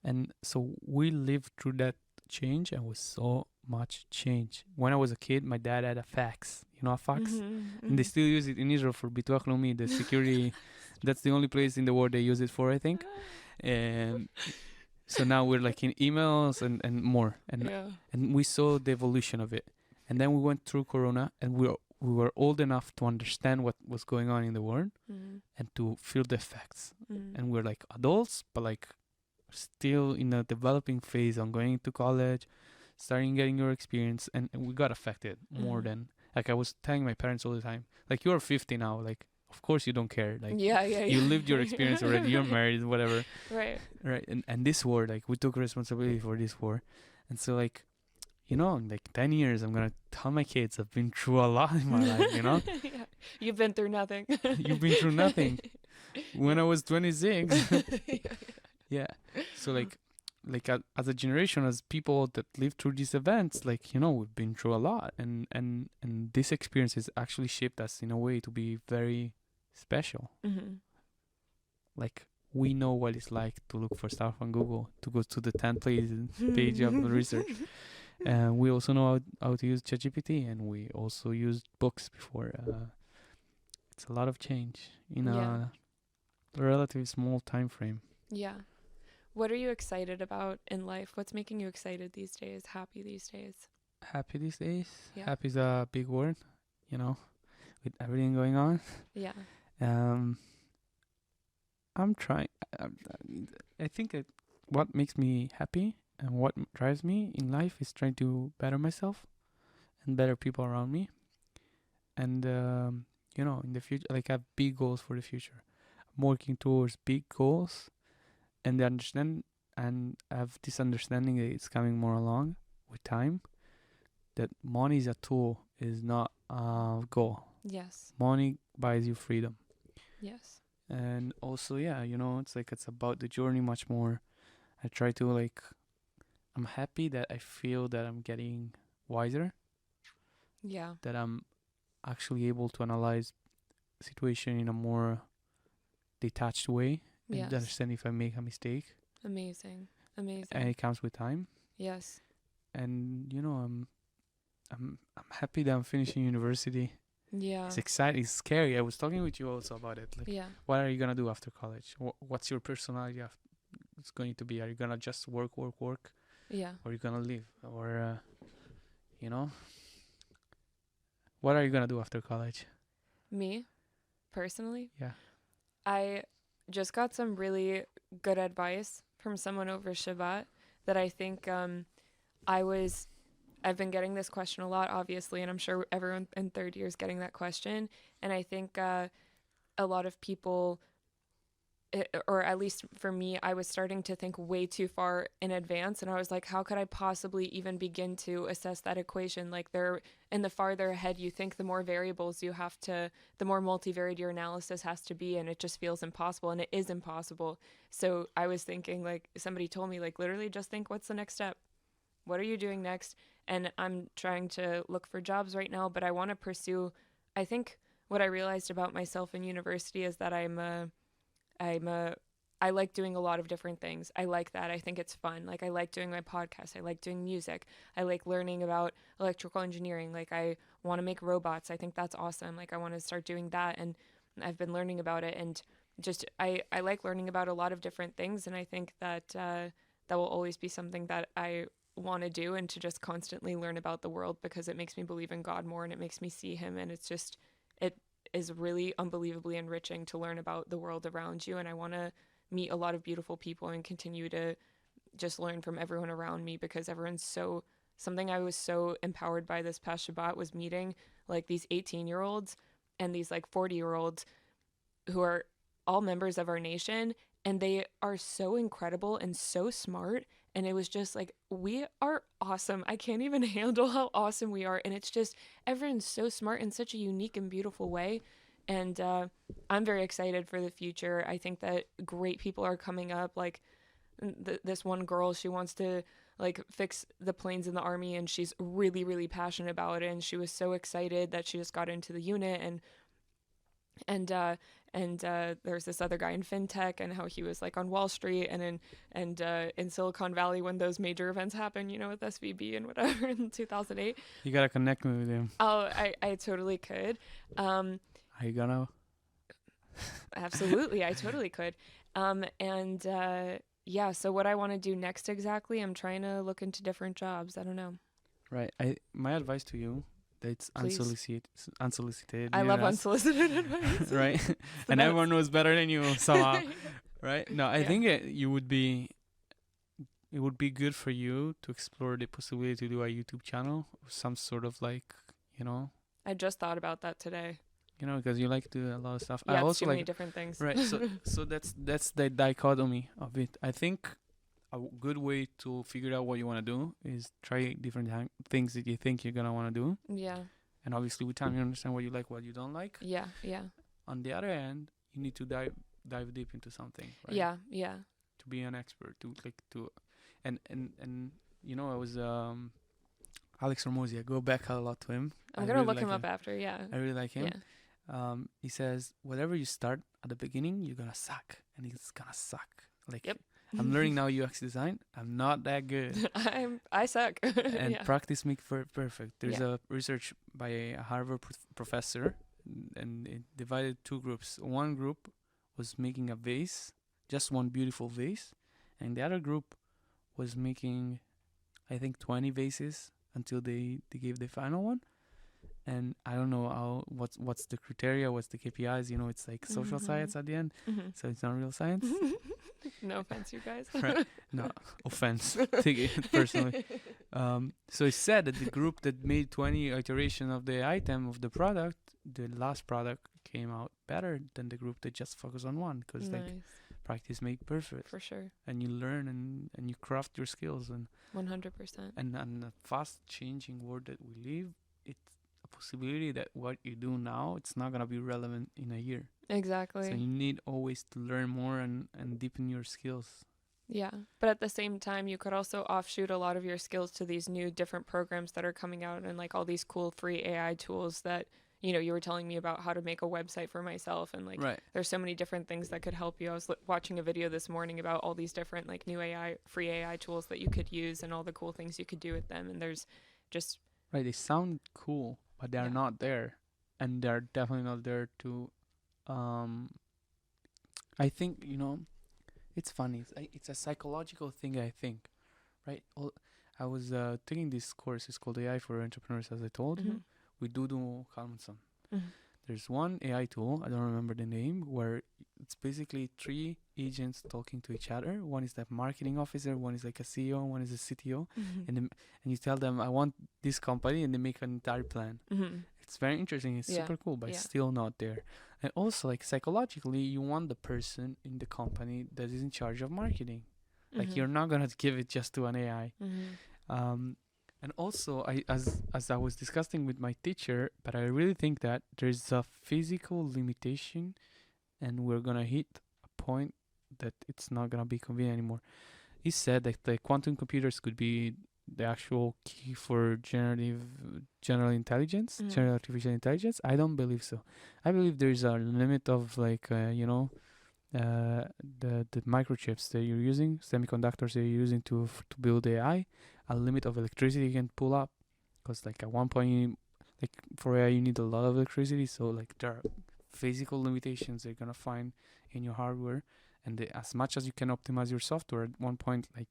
and so we lived through that change, and was so much change. When I was a kid, my dad had a fax. you know, a fax, Mm-hmm. and they still use it in Israel for Bituach Leumi, the security. That's the only place in the world they use it for, I think. And so now we're like in emails and more, Yeah. and we saw the evolution of it. And then we went through Corona, and we were old enough to understand what was going on in the world Mm-hmm. and to feel the effects. Mm-hmm. And we're like adults, but like still in a developing phase on going to college, starting getting your experience, and we got affected more Mm-hmm. than, like, I was telling my parents all the time, like, you're 50 now, like, of course you don't care, like, Yeah, yeah, you yeah. lived your experience already, you're married, whatever, Right. right? And this war, like, we took responsibility for this war, and so, like, you know, in like 10 years I'm gonna tell my kids I've been through a lot in my life, you know. Yeah. You've been through nothing. You've been through nothing. When I was 26. Yeah. Yeah. So like as a generation, as people that live through these events, like, you know, we've been through a lot, and this experience has actually shaped us in a way to be very special. Mm-hmm. Like, we know what it's like to look for stuff on Google, to go to the 10 page of the research. And we also know how to use ChatGPT, and we also used books before. It's a lot of change in Yeah. a relatively small time frame. Yeah. What are you excited about in life? What's making you excited these days? Happy these days? Happy these days. Yeah. Happy is a big word, you know, with everything going on. Yeah. I'm trying. I think what makes me happy and what drives me in life is trying to better myself and better people around me. And you know, in the future, like, I have big goals for the future. I'm working towards big goals, and I have this understanding that it's coming more along with time. That money is a tool, is not a goal. Yes. Money buys you freedom. Yes. And also, yeah, you know, it's like, it's about the journey much more. I try to, like, I'm happy that I feel that I'm getting wiser, Yeah. that I'm actually able to analyze situation in a more detached way and Yes. understand if I make a mistake. Amazing. Amazing. And it comes with time. Yes. And, you know, I'm happy that I'm finishing university. Yeah. It's exciting. It's scary. I was talking with you also about it. Like, Yeah. what are you gonna do after college? What's your personality? It's going to be. Are you gonna just work, Yeah. or are you gonna live, or you know? What are you gonna do after college? Me, personally, Yeah. I just got some really good advice from someone over Shabbat that I think I've been getting this question a lot, obviously, and I'm sure everyone in third year is getting that question. And I think a lot of people, or at least for me, I was starting to think way too far in advance. And I was like, how could I possibly even begin to assess that equation? Like, and the farther ahead you think, the more variables you have to, the more multivariate your analysis has to be. And it just feels impossible. And it is impossible. So I was thinking, like, somebody told me, like, literally just think, what's the next step? What are you doing next? And I'm trying to look for jobs right now, but I want to pursue, I think what I realized about myself in university is that I like doing a lot of different things. I like that. I think it's fun. Like, I like doing my podcast. I like doing music. I like learning about electrical engineering. Like, I want to make robots. I think that's awesome. Like, I want to start doing that. And I've been learning about it. And just, I like learning about a lot of different things. And I think that that will always be something that I want to do, and to just constantly learn about the world, because it makes me believe in God more and it makes me see him. And it's just, it is really unbelievably enriching to learn about the world around you. And I want to meet a lot of beautiful people and continue to just learn from everyone around me, because everyone's so, something I was so empowered by this past Shabbat was meeting like these 18-year-olds and these like 40-year-olds who are all members of our nation, and they are so incredible and so smart. And it was just like, we are awesome. I can't even handle how awesome we are. And it's just, everyone's so smart in such a unique and beautiful way. And I'm very excited for the future. I think that great people are coming up. Like this one girl, she wants to like fix the planes in the army, and she's really, really passionate about it. And she was so excited that she just got into the unit, and and there's this other guy in fintech, and how he was like on Wall Street and in Silicon Valley when those major events happen, you know, with SVB and whatever in 2008. You gotta connect me with him. Oh, I totally could. Are you gonna? Absolutely, I totally could. Yeah, so what I want to do next exactly, I'm trying to look into different jobs. I don't know. Right. My advice to you, that's Please. unsolicited. I love yes. unsolicited advice. Right. And best. everyone knows better than you somehow. Right. No, I Yeah. think it would be good for you to explore the possibility to do a YouTube channel, or some sort of like, you know, I just thought about that today. because you like to do a lot of stuff. Yeah, I it's also too many like, different things. right. So that's the dichotomy of it. I think a good way to figure out what you want to do is try different things that you think you're gonna want to do, Yeah. and obviously with time you understand what you like, what you don't like. Yeah. Yeah. On the other hand, you need to dive deep into something, right? Yeah. Yeah. To be an expert, and I was Alex Hormozy. I go back a lot to him. I'm gonna look him up after. Yeah. I really like him. Yeah. He says whatever you start at the beginning, you're gonna suck, and it's gonna suck. Like, Yep. I'm learning now UX design. I'm not that good. I suck. And Yeah. practice makes perfect. There's Yeah. a research by a Harvard professor, and it divided two groups. One group was making a vase, just one beautiful vase, and the other group was making, I think, 20 vases until they gave the final one. And I don't know what's the criteria, what's the KPIs. It's like social science at the end, so it's not real science. No offense, you guys. Right. No offense. Take it personally. So it said that the group that made 20 iteration of the item of the product, the last product came out better than the group that just focused on one, because Nice. like practice make perfect, For sure. and you learn and you craft your skills, and 100%. and the fast changing world that we live, it's a possibility that what you do now, it's not gonna be relevant in a year. Exactly. So you need always to learn more and deepen your skills. Yeah. But at the same time, you could also offshoot a lot of your skills to these new different programs that are coming out, and like all these cool free AI tools that, you were telling me about how to make a website for myself, and like Right. there's so many different things that could help you. I was watching a video this morning about all these different like new free AI tools that you could use and all the cool things you could do with them. And there's just Right, they sound cool, but they're Yeah. not there, and they're definitely not there to. I think it's funny. It's a psychological thing. I think, right? I was taking this course. It's called AI for Entrepreneurs, as I told you, with Dudu Kalmanson. There's one AI tool, I don't remember the name, where it's basically 3 agents talking to each other. One is the marketing officer, one is like a CEO, one is a CTO, and you tell them, I want this company, and they make an entire plan. It's very interesting. It's Yeah. super cool, but it's Yeah. still not there. And also, like, psychologically, you want the person in the company that is in charge of marketing. Like, you're not gonna give it just to an AI. And also, as I was discussing with my teacher, but I really think that there's a physical limitation, and we're gonna hit a point that it's not gonna be convenient anymore. He said that the quantum computers could be the actual key for general intelligence, general artificial intelligence. I don't believe so. I believe there's a limit of like the microchips that you're using, semiconductors that you're using to build AI, a limit of electricity you can pull up, because like at one point, like for AI you need a lot of electricity, so like there are physical limitations they're gonna find in your hardware, and as much as you can optimize your software, at one point like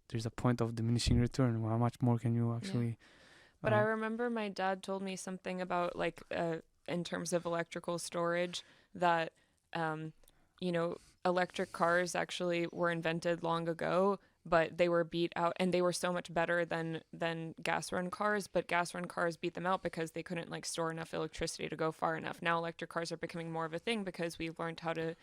there's a point of diminishing return. How much more can you actually? But I remember my dad told me something about like in terms of electrical storage that electric cars actually were invented long ago, but they were beat out, and they were so much better than gas run cars, but gas run cars beat them out because they couldn't like store enough electricity to go far enough. Now electric cars are becoming more of a thing because we've learned how to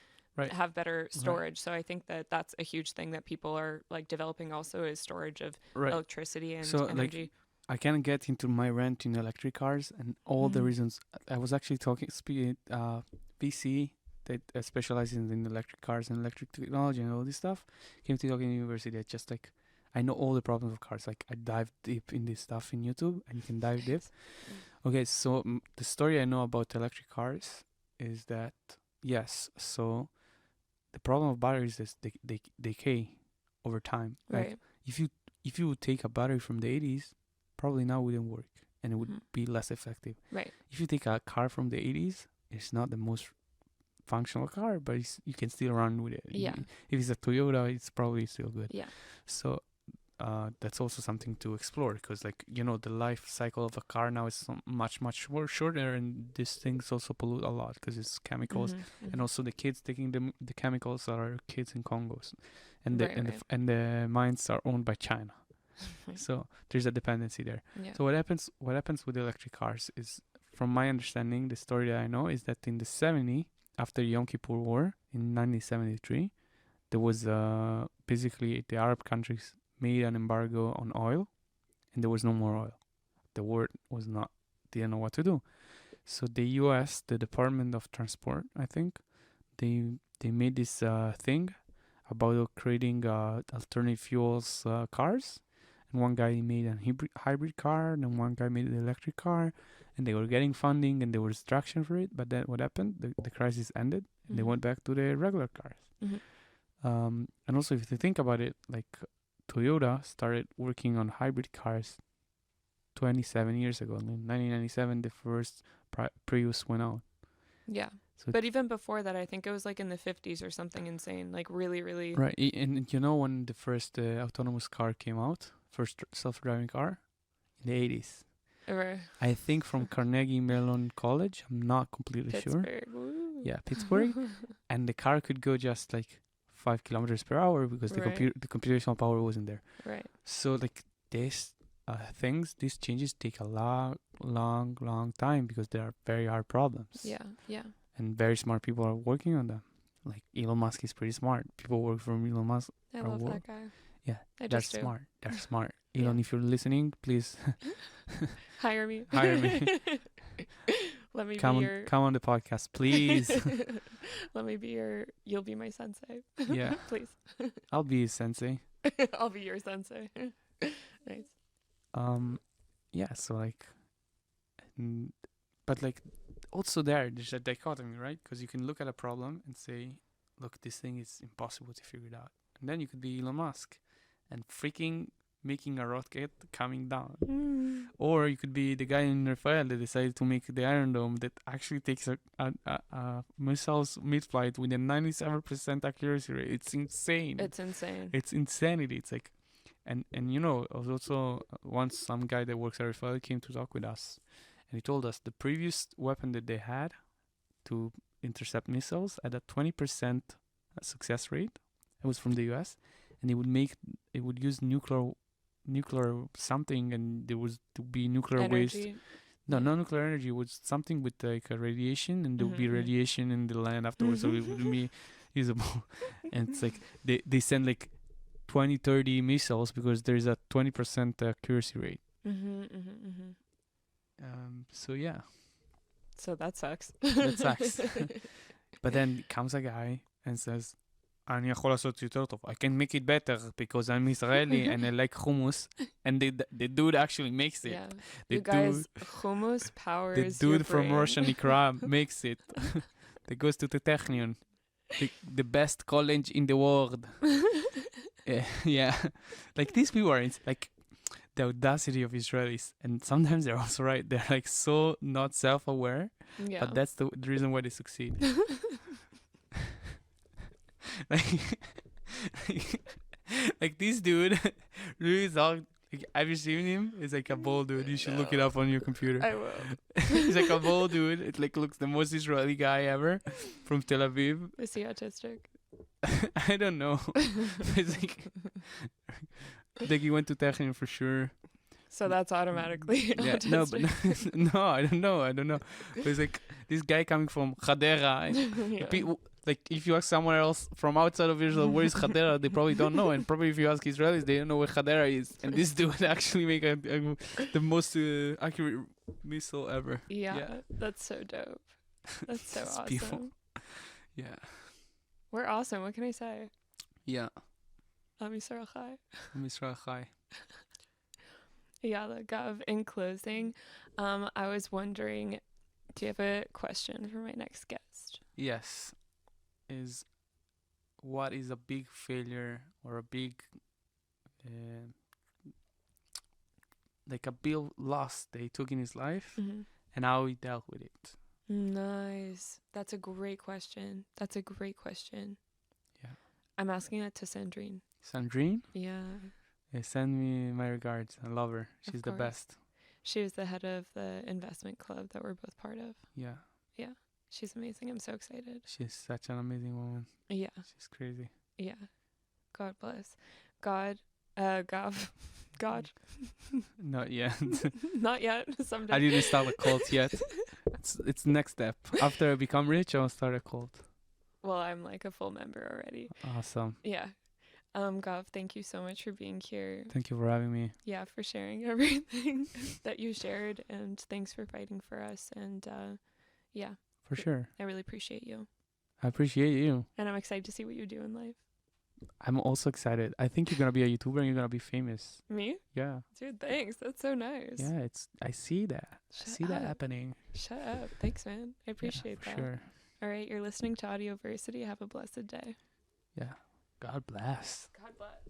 have better storage. So I think that that's a huge thing that people are like developing also, is storage of electricity and energy. Like, I can get into my rant in electric cars and all the reasons. I was actually talking VC that specializes in electric cars and electric technology and all this stuff, came to talk in university. I just like, I know all the problems of cars. Like, I dive deep in this stuff in YouTube, and you can dive deep. Okay, so the story I know about electric cars is that yes. So the problem of batteries is they decay over time. Like Right. if you would take a battery from the 80s, probably now wouldn't work and it would Mhm. be less effective. Right. If you take a car from the 80s, it's not the most functional car, but you can still run with it. Yeah. If it's a Toyota, it's probably still good. Yeah. So that's also something to explore because, like, the life cycle of a car now is much more shorter, and these things also pollute a lot because it's chemicals, and also the kids taking the chemicals are kids in Congos, and the Right, and right. and the mines are owned by China. So there's a dependency there. Yeah. So what happens with electric cars is, from my understanding, the story that I know is that in the 70s, after Yom Kippur War in 1973, there was basically the Arab countries made an embargo on oil, and there was no more oil. The world didn't know what to do. So the U.S., the Department of Transport, I think, they made this thing about creating alternative fuels cars. And one guy made a hybrid car, and one guy made an electric car, and they were getting funding and there was traction for it. But then what happened? The crisis ended, and they went back to the regular cars. And also, if you think about it, like Toyota started working on hybrid cars 27 years ago. In 1997, the first Prius went out. Yeah. So But even before that, I think it was like in the 50s or something insane. Like really, really. right, and when the first autonomous car came out, first self-driving car, in the 80s. Or I think from Carnegie Mellon College. I'm not completely sure. Pittsburgh. Woo. Yeah, Pittsburgh. And the car could go just like 5 kilometers per hour because the computational power wasn't there. Right. So like these these changes take a long time because they are very hard problems. Yeah. Yeah. And very smart people are working on them. Like Elon Musk is pretty smart. People work for Elon Musk. I love that guy. Yeah, they're smart. They're smart. Elon, if you're listening, please hire me. Hire me. Let me come on the podcast, please. Let me be you'll be my sensei. Yeah. Please. I'll be his sensei. I'll be your sensei. Nice. Yeah, so like, but like, also there's a dichotomy, right? Because you can look at a problem and say, look, this thing is impossible to figure it out. And then you could be Elon Musk and freaking making a rocket coming down. Or you could be the guy in Rafael that decided to make the Iron Dome that actually takes a missiles mid-flight with a 97% accuracy rate. It's insane. It's insane. It's insanity. It's like, and also once some guy that works at Rafael came to talk with us, and he told us the previous weapon that they had to intercept missiles had a 20% success rate. It was from the US, and it would use nuclear something, and there was to be nuclear waste. No, not nuclear energy. It was something with like a radiation, and there would be radiation in the land afterwards, so it wouldn't be usable. And it's like they send like 20-30 missiles because there's a 20% accuracy rate. So yeah. So that sucks. That sucks. But then comes a guy and says, אני יכול לעשות יותר טוב. I can make it better because I'm Israeli and I like hummus. And the dude actually makes it. Yeah. The you guys, hummus powers the dude your from brain. Russian Ikra makes it. That goes to the Technion. The best college in the world. Yeah. Like these people are like the audacity of Israelis. And sometimes they're also right. They're like so not self-aware. Yeah. But that's the reason why they succeed. like this dude really thought, like, have you seen him? He's like a bald dude. You should look it up on your computer. I will. He's like a bald dude. It like looks the most Israeli guy ever from Tel Aviv. Is he autistic? I don't know. It's like he went to Technion for sure. So that's automatically Yeah, autistic. no, but no, I don't know. But it's like this guy coming from Hadera. Yeah. Like if you ask someone else from outside of Israel where is Hadera, they probably don't know. And probably if you ask Israelis, they don't know where Hadera is. And this dude actually make the most accurate missile ever. Yeah, that's so dope. That's so awesome. People. Yeah. We're awesome. What can I say? Yeah. Am Yisrael Chai. Israel Chai. Yeah, Gav, in closing, I was wondering, do you have a question for my next guest? Yes, is what is a big failure or a big, uh, like a big loss that he took in his life, and how he dealt with it. Nice. That's a great question. Yeah. I'm asking that to Sandrine. Sandrine? Yeah. Send me my regards. I love her. She's the best. She was the head of the investment club that we're both part of. Yeah. Yeah. She's amazing. I'm so excited. She's such an amazing woman. Yeah. She's crazy. Yeah. God bless. God. God. Not yet. Not yet. Someday. I didn't start a cult yet. It's next step. After I become rich, I'll start a cult. Well, I'm like a full member already. Awesome. Yeah. Gav, thank you so much for being here. Thank you for having me. Yeah, for sharing everything that you shared, and thanks for fighting for us. And yeah. For sure. I really appreciate you. I appreciate you. And I'm excited to see what you do in life. I'm also excited. I think you're gonna be a YouTuber and you're gonna be famous. Me? Yeah. Dude, thanks. That's so nice. Yeah, I see that. I see that happening. Shut up. Thanks, man. I appreciate that. Sure. All right, you're listening to Audioversity. Have a blessed day. Yeah. God bless. God bless.